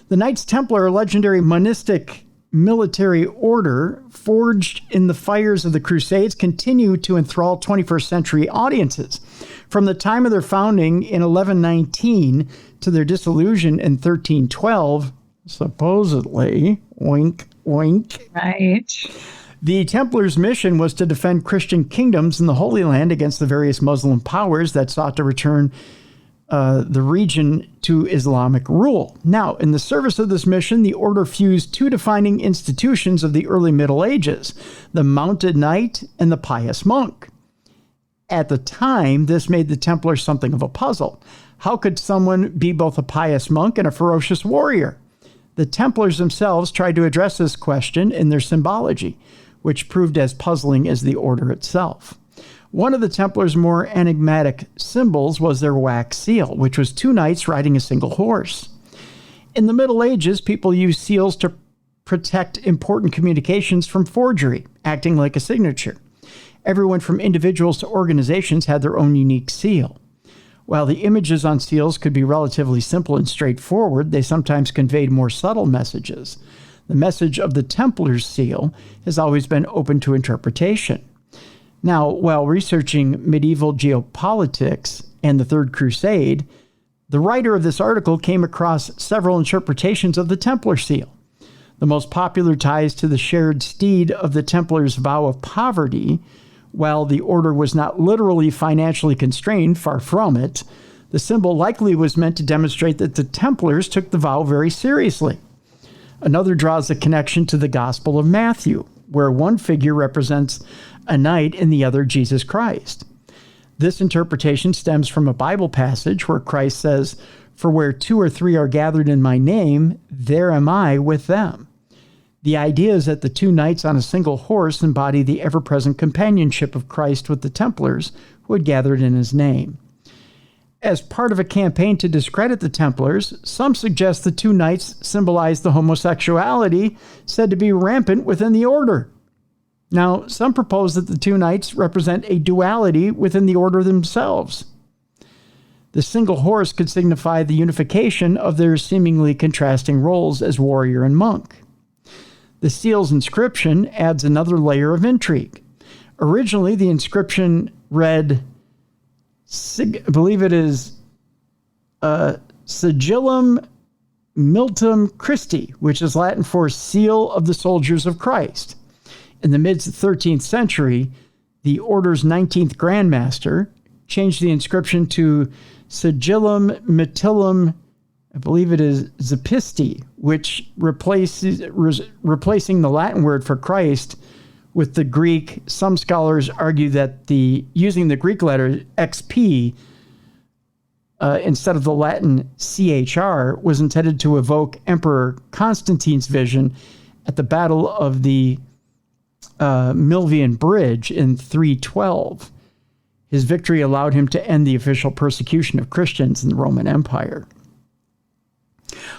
The Knights Templar, a legendary monistic military order forged in the fires of the Crusades, continue to enthrall 21st century audiences. From the time of their founding in 1119 to their dissolution in 1312, supposedly, wink, wink. Right. The Templars' mission was to defend Christian kingdoms in the Holy Land against the various Muslim powers that sought to return the region to Islamic rule. Now, in the service of this mission, the order fused two defining institutions of the early Middle Ages, the mounted knight and the pious monk. At the time, this made the Templars something of a puzzle. How could someone be both a pious monk and a ferocious warrior? The Templars themselves tried to address this question in their symbology, which proved as puzzling as the order itself. One of the Templars' more enigmatic symbols was their wax seal, which was two knights riding a single horse. In the Middle Ages, people used seals to protect important communications from forgery, acting like a signature. Everyone from individuals to organizations had their own unique seal. While the images on seals could be relatively simple and straightforward, they sometimes conveyed more subtle messages. The message of the Templars' seal has always been open to interpretation. Now, while researching medieval geopolitics and the Third Crusade, the writer of this article came across several interpretations of the Templar seal. The most popular ties to the shared steed of the Templars' vow of poverty. While the order was not literally financially constrained, far from it, the symbol likely was meant to demonstrate that the Templars took the vow very seriously. Another draws a connection to the Gospel of Matthew, where one figure represents a knight and the other Jesus Christ. This interpretation stems from a Bible passage where Christ says, "For where 2 or 3 are gathered in my name, there am I with them." The idea is that the two knights on a single horse embody the ever-present companionship of Christ with the Templars who had gathered in his name. As part of a campaign to discredit the Templars, some suggest the two knights symbolize the homosexuality said to be rampant within the order. Now, some propose that the two knights represent a duality within the order themselves. The single horse could signify the unification of their seemingly contrasting roles as warrior and monk. The seal's inscription adds another layer of intrigue. Originally, the inscription read, I believe it is Sigillum Miltum Christi, which is Latin for Seal of the Soldiers of Christ. In the mid-13th century, the order's 19th Grand Master changed the inscription to Sigillum Mitillum, I believe it is Zapisti, which replacing the Latin word for Christ with the Greek. Some scholars argue that using the Greek letter XP instead of the Latin CHR was intended to evoke Emperor Constantine's vision at the Battle of the Milvian Bridge in 312. His victory allowed him to end the official persecution of Christians in the Roman Empire.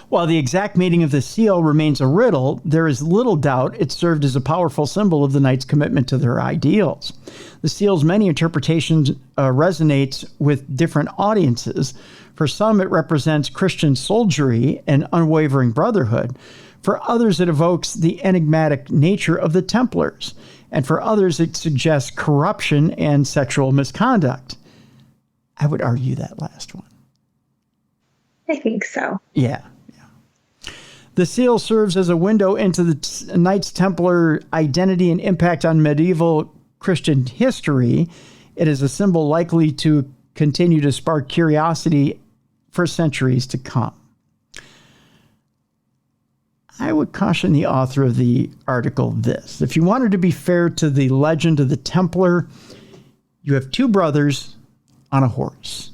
While the exact meaning of the seal remains a riddle, there is little doubt it served as a powerful symbol of the knights' commitment to their ideals. The seal's many interpretations resonates with different audiences. For some, it represents Christian soldiery and unwavering brotherhood. For others, it evokes the enigmatic nature of the Templars. And for others, it suggests corruption and sexual misconduct. I would argue that last one. I think so. Yeah. The seal serves as a window into the Knights Templar identity and impact on medieval Christian history. It is a symbol likely to continue to spark curiosity for centuries to come. I would caution the author of the article this. If you wanted to be fair to the legend of the Templar, you have two brothers on a horse.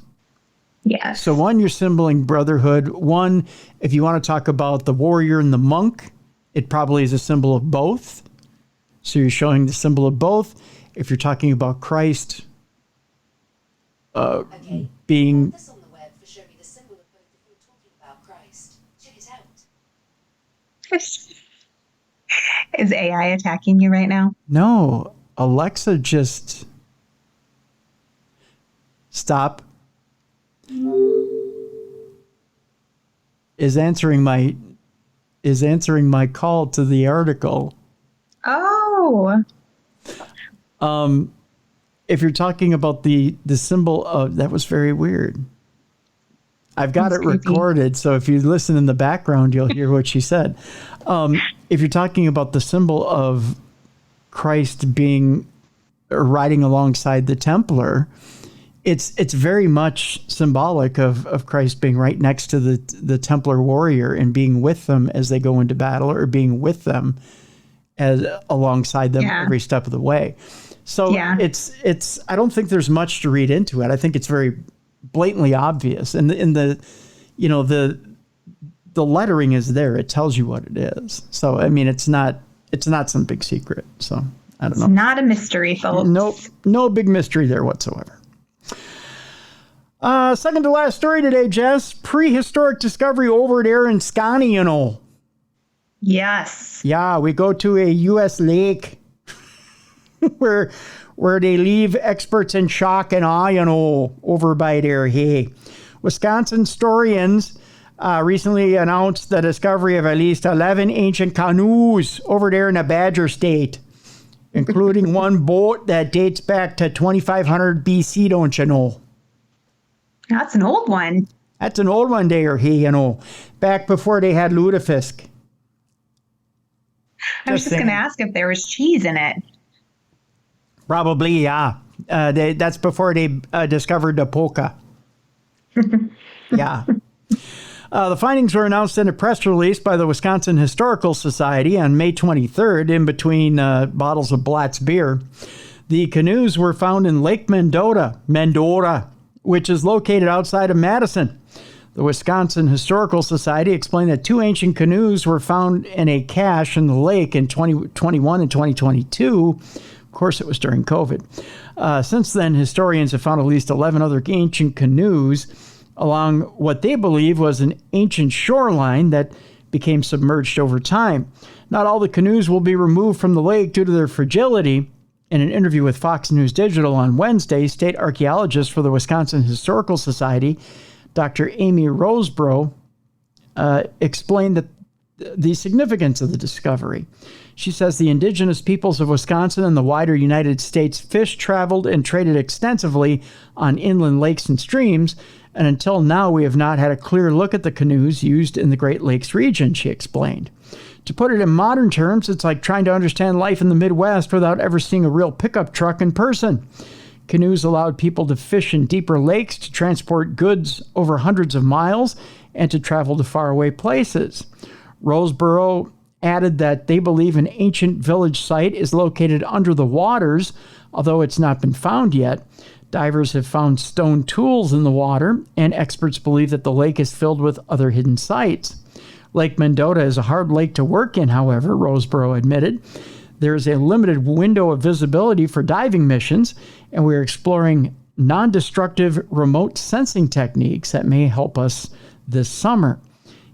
Yes. So one, you're symboling brotherhood. One, if you want to talk about the warrior and the monk, it probably is a symbol of both. So you're showing the symbol of both. If you're talking about Christ being... This on the web for show me the symbol of both if you're talking about Christ. Check it out. Is AI attacking you right now? No, Alexa just... Stop. Is answering my call to the article. Oh. If you're talking about the symbol of, that was very weird. I've got it recorded, so if you listen in the background, you'll hear what she said. If you're talking about the symbol of Christ being riding alongside the Templar, it's very much symbolic of Christ being right next to the Templar warrior and being with them as they go into battle, or being with them as alongside them every step of the way. So Yeah. it's I don't think there's much to read into it. I think it's very blatantly obvious. And the lettering is there. It tells you what it is. So I mean it's not some big secret. So I don't know. It's not a mystery, folks. Nope. No big mystery there whatsoever. Second to last story today, Jess. Prehistoric discovery over there in Scani, you know. Yes. Yeah, we go to a U.S. lake where they leave experts in shock and awe, you know, over by there. Hey, Wisconsin historians recently announced the discovery of at least 11 ancient canoes over there in the Badger State, including one boat that dates back to 2500 BC, don't you know? That's an old one. That's an old one there, hey, you know, back before they had lutefisk. I was just going to ask if there was cheese in it. Probably, yeah. That's before they discovered the polka. Yeah. The findings were announced in a press release by the Wisconsin Historical Society on May 23rd, in between bottles of Blatt's beer. The canoes were found in Lake Mendota, which is located outside of Madison. The Wisconsin Historical Society explained that 2 ancient canoes were found in a cache in the lake in 2021 and 2022. Of course, it was during COVID. Since then, historians have found at least 11 other ancient canoes along what they believe was an ancient shoreline that became submerged over time. Not all the canoes will be removed from the lake due to their fragility. In an interview with Fox News Digital on Wednesday, state archaeologist for the Wisconsin Historical Society, Dr. Amy Roseborough, explained that the significance of the discovery. She says the indigenous peoples of Wisconsin and the wider United States fished, traveled, and traded extensively on inland lakes and streams, and until now we have not had a clear look at the canoes used in the Great Lakes region, she explained. To put it in modern terms, it's like trying to understand life in the Midwest without ever seeing a real pickup truck in person. Canoes allowed people to fish in deeper lakes, to transport goods over hundreds of miles, and to travel to faraway places. Roseborough added that they believe an ancient village site is located under the waters, although it's not been found yet. Divers have found stone tools in the water, and experts believe that the lake is filled with other hidden sites. Lake Mendota is a hard lake to work in, however, Roseborough admitted. There is a limited window of visibility for diving missions, and we're exploring non-destructive remote sensing techniques that may help us this summer.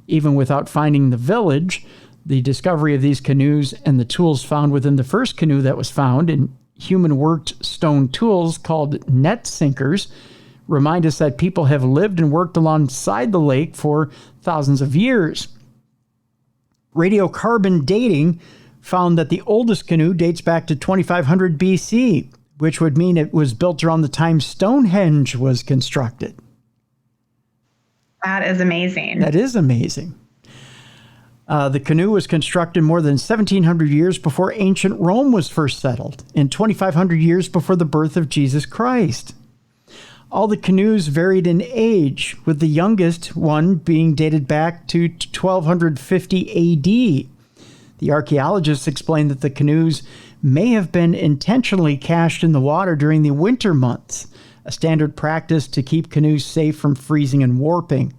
Even without finding the village, the discovery of these canoes and the tools found within the first canoe that was found in human-worked stone tools called net sinkers remind us that people have lived and worked alongside the lake for thousands of years. Radiocarbon dating found that the oldest canoe dates back to 2500 BC, which would mean it was built around the time Stonehenge was constructed. That is amazing. That is amazing. The canoe was constructed more than 1,700 years before ancient Rome was first settled, and 2,500 years before the birth of Jesus Christ. All the canoes varied in age, with the youngest one being dated back to 1250 AD. The archaeologists explained that the canoes may have been intentionally cached in the water during the winter months, a standard practice to keep canoes safe from freezing and warping.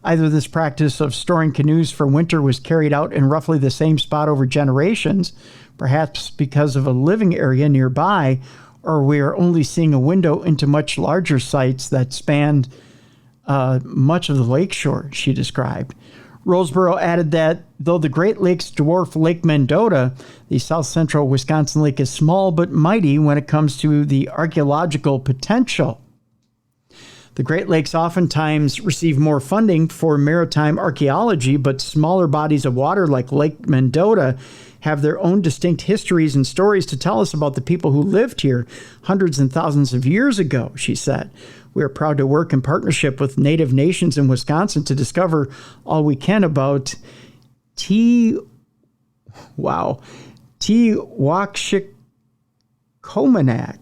Either this practice of storing canoes for winter was carried out in roughly the same spot over generations, perhaps because of a living area nearby, or we are only seeing a window into much larger sites that spanned much of the lakeshore, she described. Roseborough added that though the Great Lakes dwarf Lake Mendota, the south central Wisconsin lake is small but mighty when it comes to the archaeological potential. The Great Lakes oftentimes receive more funding for maritime archaeology, but smaller bodies of water like Lake Mendota have their own distinct histories and stories to tell us about the people who lived here hundreds and thousands of years ago, she said. We are proud to work in partnership with Native nations in Wisconsin to discover all we can about Tewakshikomanack.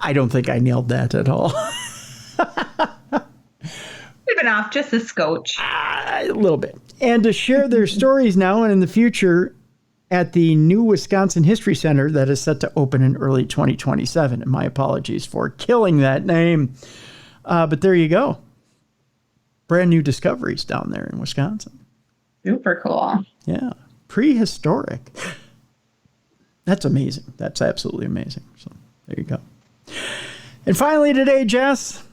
I don't think I nailed that at all. We've been off just a scotch. A little bit. And to share their stories now and in the future at the new Wisconsin History Center that is set to open in early 2027. And my apologies for killing that name. But there you go. Brand new discoveries down there in Wisconsin. Super cool. Yeah. Prehistoric. That's amazing. That's absolutely amazing. So there you go. And finally today, Jess,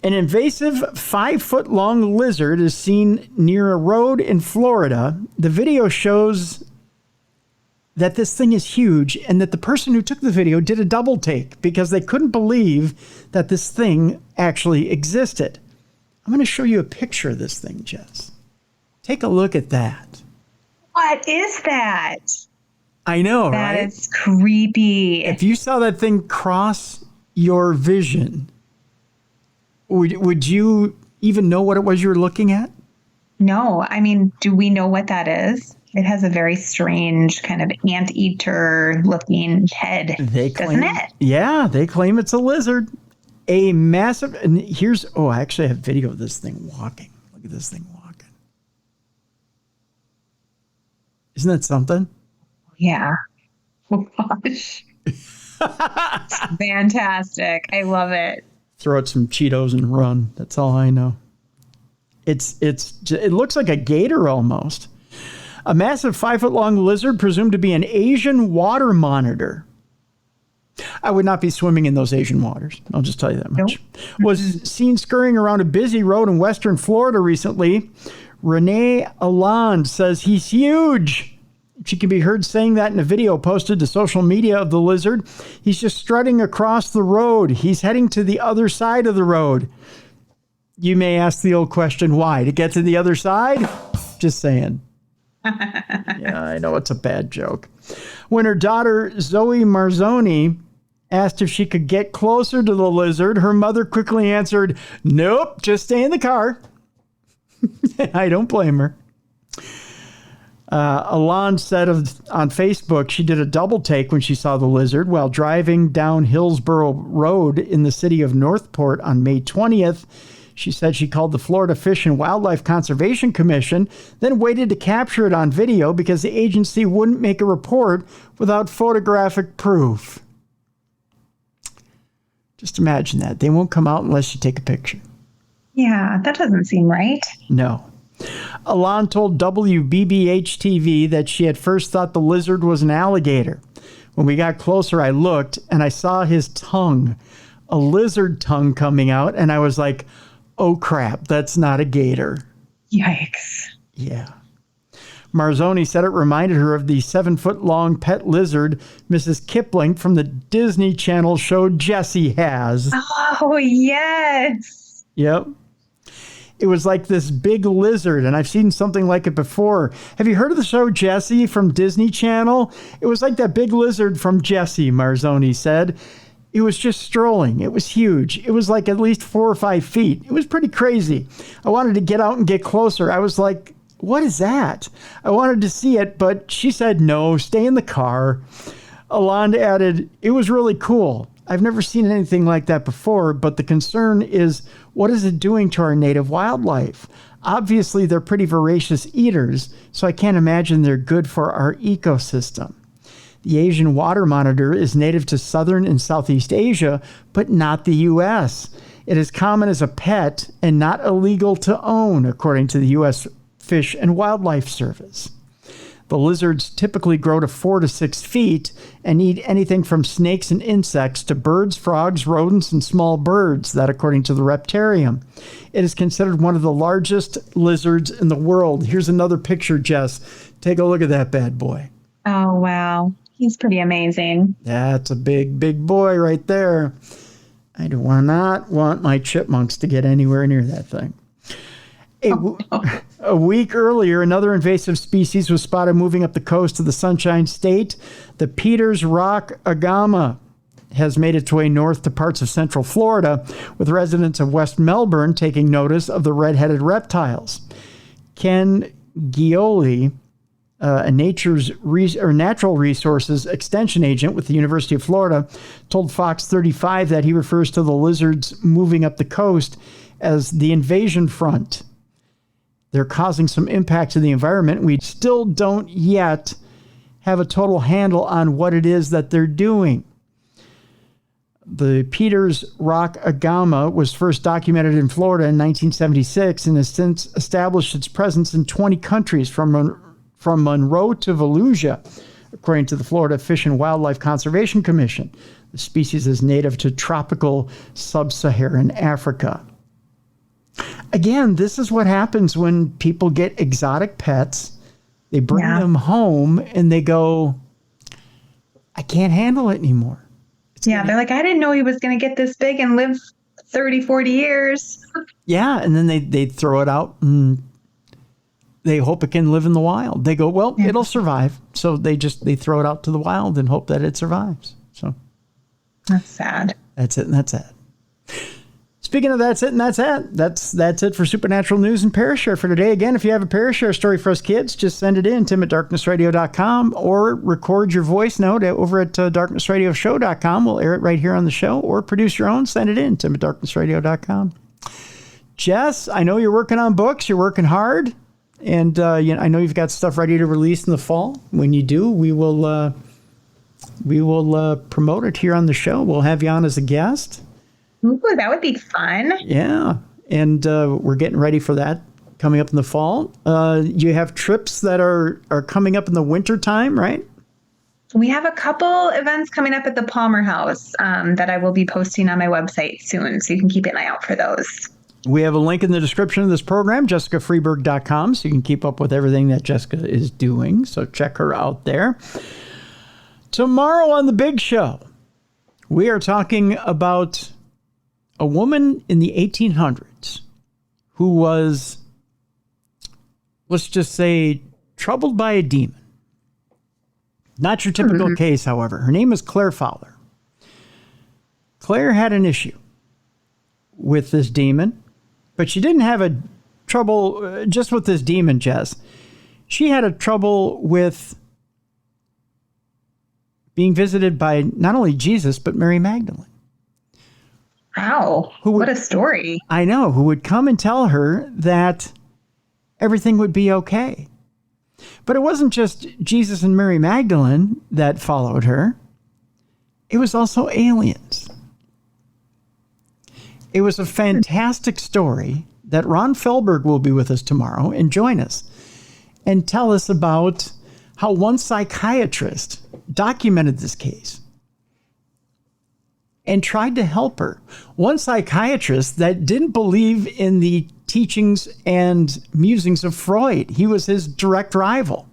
an invasive 5-foot-long lizard is seen near a road in Florida. The video shows that this thing is huge and that the person who took the video did a double take because they couldn't believe that this thing actually existed. I'm going to show you a picture of this thing, Jess. Take a look at that. What is that? I know, right? That is creepy. If you saw that thing cross your vision, would you even know what it was you were looking at? No. I mean, do we know what that is? It has a very strange kind of anteater looking head, doesn't it? Yeah, they claim it's a lizard. A massive, and here's, I actually have video of this thing walking. Look at this thing walking. Isn't that something? Yeah. Oh, gosh. Fantastic. I love it. Throw out some Cheetos and run. That's all I know. It looks like a gator almost. A massive 5-foot-long lizard presumed to be an Asian water monitor. I would not be swimming in those Asian waters. I'll just tell you that much. Nope. Was seen scurrying around a busy road in western Florida recently. Renee Alland says he's huge. She can be heard saying that in a video posted to social media of the lizard. He's just strutting across the road. He's heading to the other side of the road. You may ask the old question, why? To get to the other side? Just saying. Yeah, I know it's a bad joke. When her daughter, Zoe Marzoni, asked if she could get closer to the lizard, her mother quickly answered, nope, just stay in the car. I don't blame her. Alon said on Facebook she did a double take when she saw the lizard while driving down Hillsborough Road in the city of Northport on May 20th. She said she called the Florida Fish and Wildlife Conservation Commission, then waited to capture it on video because the agency wouldn't make a report without photographic proof. Just imagine that. They won't come out unless you take a picture. Yeah, that doesn't seem right. No. Alon told WBBH-TV that she at first thought the lizard was an alligator. When we got closer, I looked and I saw his tongue, a lizard tongue coming out, and I was like, oh crap, that's not a gator. Yikes. Yeah. Marzoni said it reminded her of the 7-foot-long pet lizard Mrs. Kipling from the Disney Channel show Jessie has. Oh, yes. Yep. It was like this big lizard, and I've seen something like it before. Have you heard of the show Jessie from Disney Channel? It was like that big lizard from Jessie, Marzoni said. It was just strolling. It was huge. It was like at least 4 or 5 feet. It was pretty crazy. I wanted to get out and get closer. I was like, what is that? I wanted to see it, but she said, no, stay in the car. Alon added, it was really cool. I've never seen anything like that before, but the concern is, what is it doing to our native wildlife? Obviously, they're pretty voracious eaters, so I can't imagine they're good for our ecosystem. The Asian water monitor is native to southern and Southeast Asia, but not the U.S. It is common as a pet and not illegal to own, according to the U.S. Fish and Wildlife Service. The lizards typically grow to 4 to 6 feet and eat anything from snakes and insects to birds, frogs, rodents, and small birds, that according to the Reptarium. It is considered one of the largest lizards in the world. Here's another picture, Jess. Take a look at that bad boy. Oh, wow. He's pretty amazing. That's a big, big boy right there. I do not want my chipmunks to get anywhere near that thing. A week earlier, another invasive species was spotted moving up the coast of the Sunshine State. The Peters Rock agama has made its way north to parts of central Florida, with residents of West Melbourne taking notice of the red-headed reptiles. Ken Gioli, a natural resources extension agent with the University of Florida, told Fox 35 that he refers to the lizards moving up the coast as the invasion front. They're causing some impact to the environment. We still don't yet have a total handle on what it is that they're doing. The Peters Rock Agama was first documented in Florida in 1976 and has since established its presence in 20 countries from Monroe to Volusia, according to the Florida Fish and Wildlife Conservation Commission. The species is native to tropical sub-Saharan Africa. Again, this is what happens when people get exotic pets. They bring them home and they go, I can't handle it anymore. They're like, I didn't know he was going to get this big and live 30, 40 years. Yeah, and then they throw it out and they hope it can live in the wild. They go, well, it'll survive. So they throw it out to the wild and hope that it survives. So that's sad. That's it and that's it. Speaking of that's it and that's it. That's it for Supernatural News and Parashare for today. Again, if you have a Parashare story for us kids, just send it in, tim@darknessradio.com, or record your voice note over at darknessradioshow.com. We'll air it right here on the show, or produce your own, send it in, tim@darknessradio.com. Jess, I know you're working on books. You're working hard. And I know you've got stuff ready to release in the fall. When you do, we will promote it here on the show. We'll have you on as a guest. Ooh, that would be fun. Yeah. And we're getting ready for that coming up in the fall. You have trips that are coming up in the winter time, right? We have a couple events coming up at the Palmer House that I will be posting on my website soon. So you can keep an eye out for those. We have a link in the description of this program, jessicafreeburg.com, so you can keep up with everything that Jessica is doing. So check her out there. Tomorrow on The Big Show, we are talking about a woman in the 1800s who was, let's just say, troubled by a demon. Not your typical case, however. Her name is Claire Fowler. Claire had an issue with this demon, but she didn't have a trouble just with this demon, Jess. She had a trouble with being visited by not only Jesus, but Mary Magdalene. Wow, what a story. I know, who would come and tell her that everything would be okay. But it wasn't just Jesus and Mary Magdalene that followed her. It was also aliens. It was a fantastic story that Ron Fehlberg will be with us tomorrow and join us and tell us about how one psychiatrist documented this case and tried to help her. One psychiatrist that didn't believe in the teachings and musings of Freud. He was his direct rival.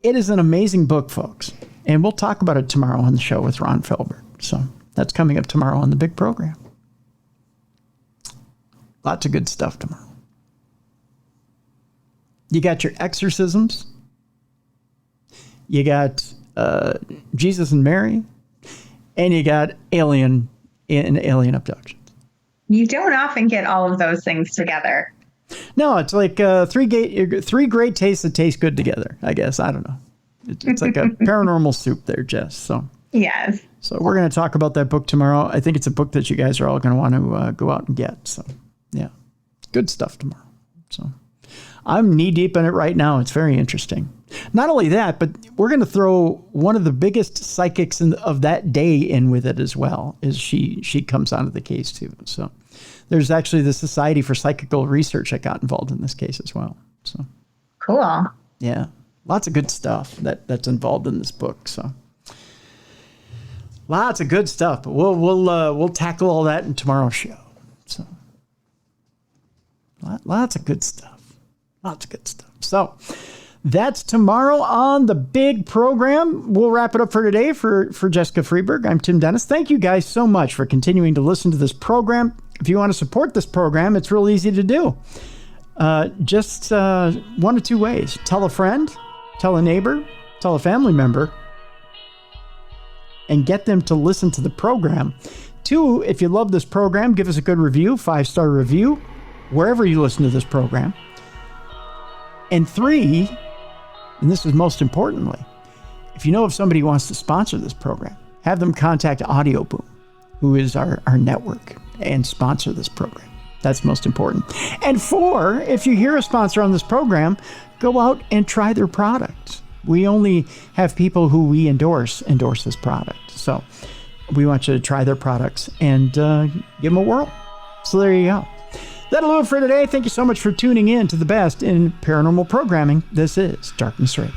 It is an amazing book, folks. And we'll talk about it tomorrow on the show with Ron Fehlberg. So that's coming up tomorrow on the big program. Lots of good stuff tomorrow. You got your exorcisms. You got Jesus and Mary. And you got alien abductions. You don't often get all of those things together. No, it's like three great tastes that taste good together, I guess. I don't know. It's like a paranormal soup there, Jess. So yes. So we're going to talk about that book tomorrow. I think it's a book that you guys are all going to want to go out and get. So, yeah, good stuff tomorrow. So I'm knee deep in it right now. It's very interesting. Not only that, but we're going to throw one of the biggest psychics of that day in with it as well, as she comes onto the case too. So there's actually the Society for Psychical Research that got involved in this case as well. So cool. Yeah, lots of good stuff that's involved in this book. So lots of good stuff. But we'll tackle all that in tomorrow's show. So lots of good stuff. Lots of good stuff. So that's tomorrow on the big program. We'll wrap it up for today. For Jessica Freeburg, I'm Tim Dennis. Thank you guys so much for continuing to listen to this program. If you want to support this program, it's real easy to do. Just one of two ways. Tell a friend, tell a neighbor, tell a family member, and get them to listen to the program. 2, if you love this program, give us a good review, 5-star review, wherever you listen to this program. And 3, and this is most importantly, if you know of somebody who wants to sponsor this program, have them contact Audio Boom, who is our network, and sponsor this program. That's most important. And 4, if you hear a sponsor on this program, go out and try their products. We only have people who we endorse this product. So we want you to try their products and give them a whirl. So there you go. That'll do it for today. Thank you so much for tuning in to the best in paranormal programming. This is Darkness Radio.